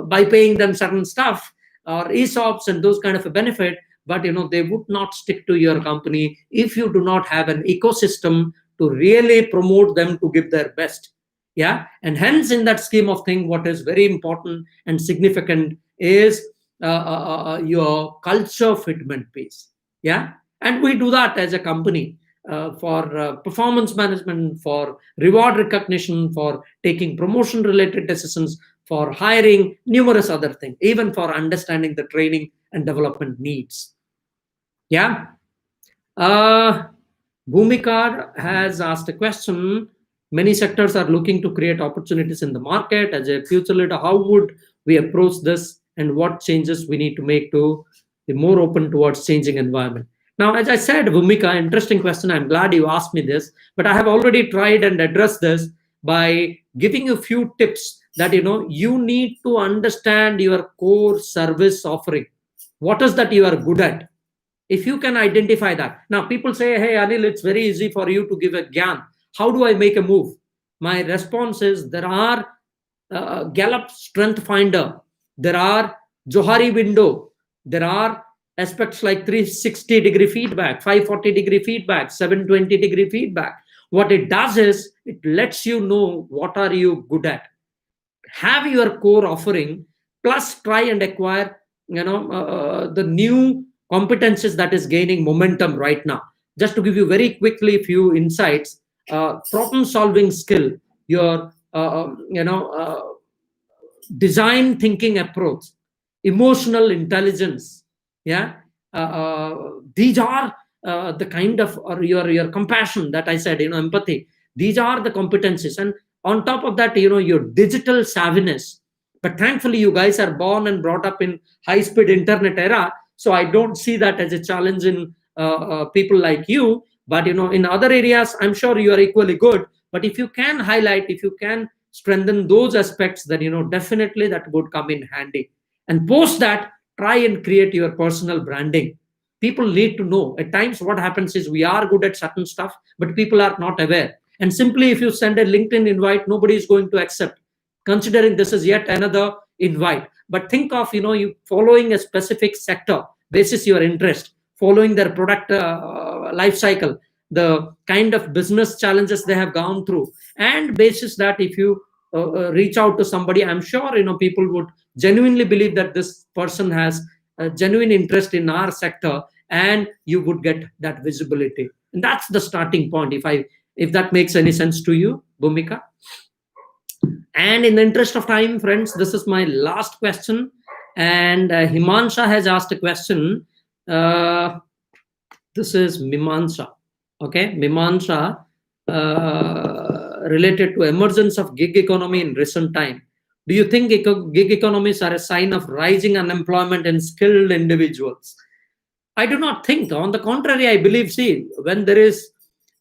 by paying them certain stuff or ESOPs and those kind of a benefit, but they would not stick to your company if you do not have an ecosystem to really promote them to give their best. Yeah, and hence in that scheme of thing, what is very important and significant is your culture fitment piece. Yeah, and we do that as a company for performance management, for reward recognition, for taking promotion related decisions, for hiring, numerous other things, even for understanding the training and development needs. Yeah. Bhumika has asked a question. Many sectors are looking to create opportunities in the market. As a future leader, how would we approach this, and what changes we need to make to be more open towards changing environment? Now, as I said, Bhumika, interesting question. I'm glad you asked me this, but I have already tried and addressed this by giving you a few tips that you need to understand your core service offering. What is that you are good at? If you can identify that. Now people say, hey Anil, it's very easy for you to give a gyan. How do I make a move? My response is, there are Gallup Strength Finder, there are Johari window, there are aspects like 360-degree feedback, 540-degree feedback, 720-degree feedback. What it does is, it lets you know what are you good at. Have your core offering, plus try and acquire the new competencies that is gaining momentum right now. Just to give you very quickly a few insights, problem solving skill, your design thinking approach, emotional intelligence. Yeah, these are the kind of, or your compassion that I said, empathy. These are the competencies, and on top of that, your digital savviness. But thankfully, you guys are born and brought up in high-speed internet era, so I don't see that as a challenge in people like you. But in other areas, I'm sure you are equally good. But if you can highlight, if you can strengthen those aspects, then definitely that would come in handy. And post that, try and create your personal branding. People need to know. At times, what happens is we are good at certain stuff, but people are not aware. And simply, if you send a LinkedIn invite, nobody is going to accept, considering this is yet another invite. But think of, you following a specific sector, basis your interest, following their product life cycle, the kind of business challenges they have gone through, and basis that, if you reach out to somebody, I'm sure people would genuinely believe that this person has a genuine interest in our sector, and you would get that visibility. And that's the starting point, if that makes any sense to you, Bhumika. And in the interest of time, friends, this is my last question. And Himansha has asked a question. This is Mimansha. Okay, Mimansha, related to emergence of gig economy in recent time. Do you think gig economies are a sign of rising unemployment in skilled individuals? I do not think. On the contrary, I believe, see, when there is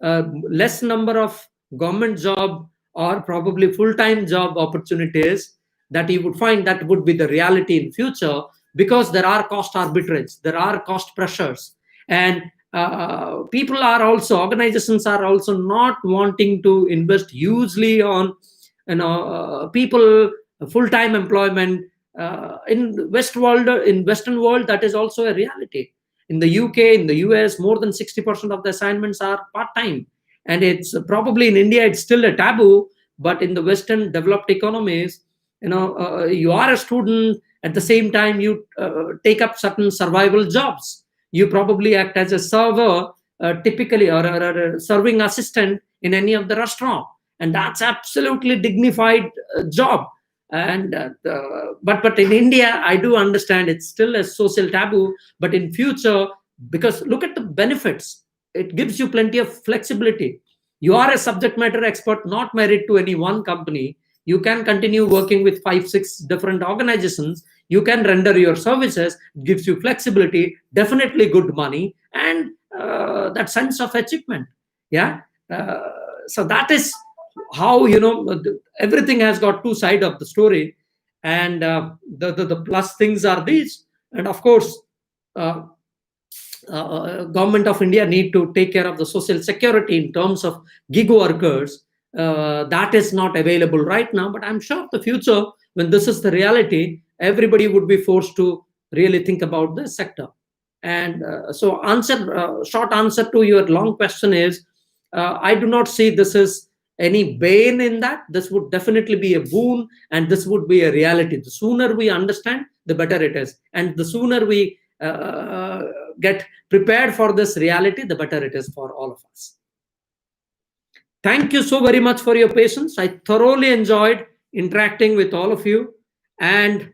less number of government job or probably full-time job opportunities, that you would find that would be the reality in future, because there are cost arbitrage, there are cost pressures, and people are also, organizations are also not wanting to invest hugely on people, full-time employment. In Western world, that is also a reality. In the UK, in the US, more than 60% of the assignments are part-time. And it's probably in India, it's still a taboo, but in the Western developed economies, you are a student, at the same time, you take up certain survival jobs. You probably act as a server, typically, or a serving assistant in any of the restaurant. And that's absolutely dignified job. And but in India, I do understand it's still a social taboo. But in future, because look at the benefits, it gives you plenty of flexibility. You are a subject matter expert, not married to any one company. You can continue working with 5-6 different organizations. You can render your services. It gives you flexibility, definitely good money, and that sense of achievement. Yeah. So that is how, everything has got two sides of the story. And the plus things are these. And of course, government of India need to take care of the social security in terms of gig workers. That is not available right now, but I'm sure the future, when this is the reality, everybody would be forced to really think about the sector. And so short answer to your long question is, I do not see this is any bane in that. This would definitely be a boon, and this would be a reality. The sooner we understand, the better it is. And the sooner we get prepared for this reality, the better it is for all of us. Thank you so very much for your patience. I thoroughly enjoyed interacting with all of you. And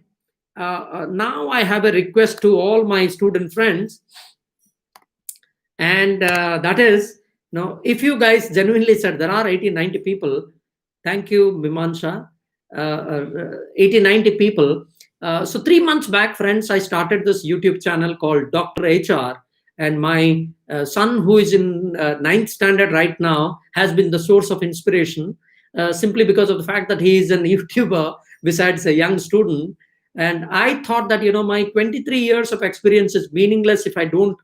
now I have a request to all my student friends. And that is, if you guys genuinely said there are 80-90 people, thank you, Mimansha, 80-90 people. So 3 months back, friends, I started this YouTube channel called Dr.HR. And my son, who is in 9th standard right now, has been the source of inspiration, simply because of the fact that he is an YouTuber besides a young student. And I thought that, my 23 years of experience is meaningless if I don't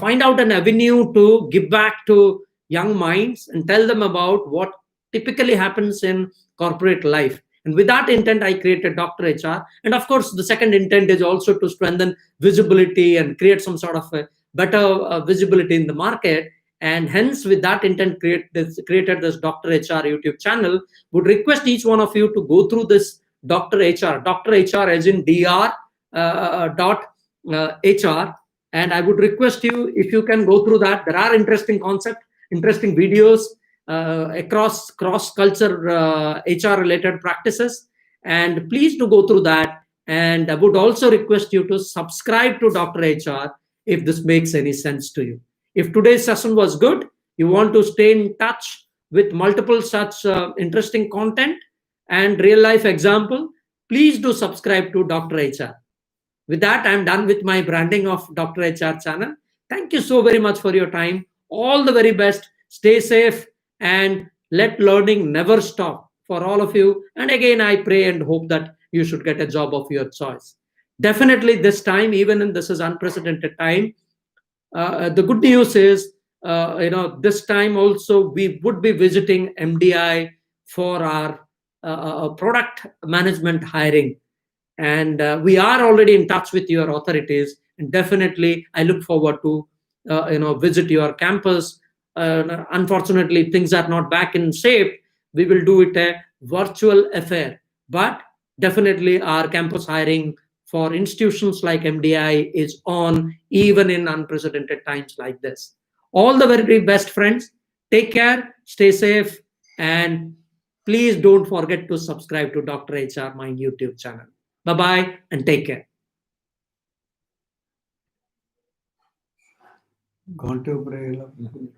find out an avenue to give back to young minds and tell them about what typically happens in corporate life. And with that intent, I created Dr.HR. And of course, the second intent is also to strengthen visibility and create some sort of a better visibility in the market. And hence, with that intent, created this Dr.HR YouTube channel. Would request each one of you to go through this Dr.HR. Dr.HR as in Dr. HR. And I would request you, if you can go through that. There are interesting concepts, interesting videos across cross-culture HR-related practices. And please do go through that. And I would also request you to subscribe to Dr.HR if this makes any sense to you. If today's session was good, you want to stay in touch with multiple such interesting content and real-life example, please do subscribe to Dr.HR. With that, I'm done with my branding of Dr.HR channel. Thank you so very much for your time. All the very best. Stay safe and let learning never stop for all of you. And again, I pray and hope that you should get a job of your choice. Definitely this time, even in this is unprecedented time, the good news is, this time also we would be visiting MDI for our product management hiring. And we are already in touch with your authorities. And definitely, I look forward to, visit your campus. Unfortunately, things are not back in shape. We will do it a virtual affair. But definitely, our campus hiring for institutions like MDI is on, even in unprecedented times like this. All the very best, friends. Take care, stay safe, and please don't forget to subscribe to Dr. HR, my YouTube channel. Bye bye and take care.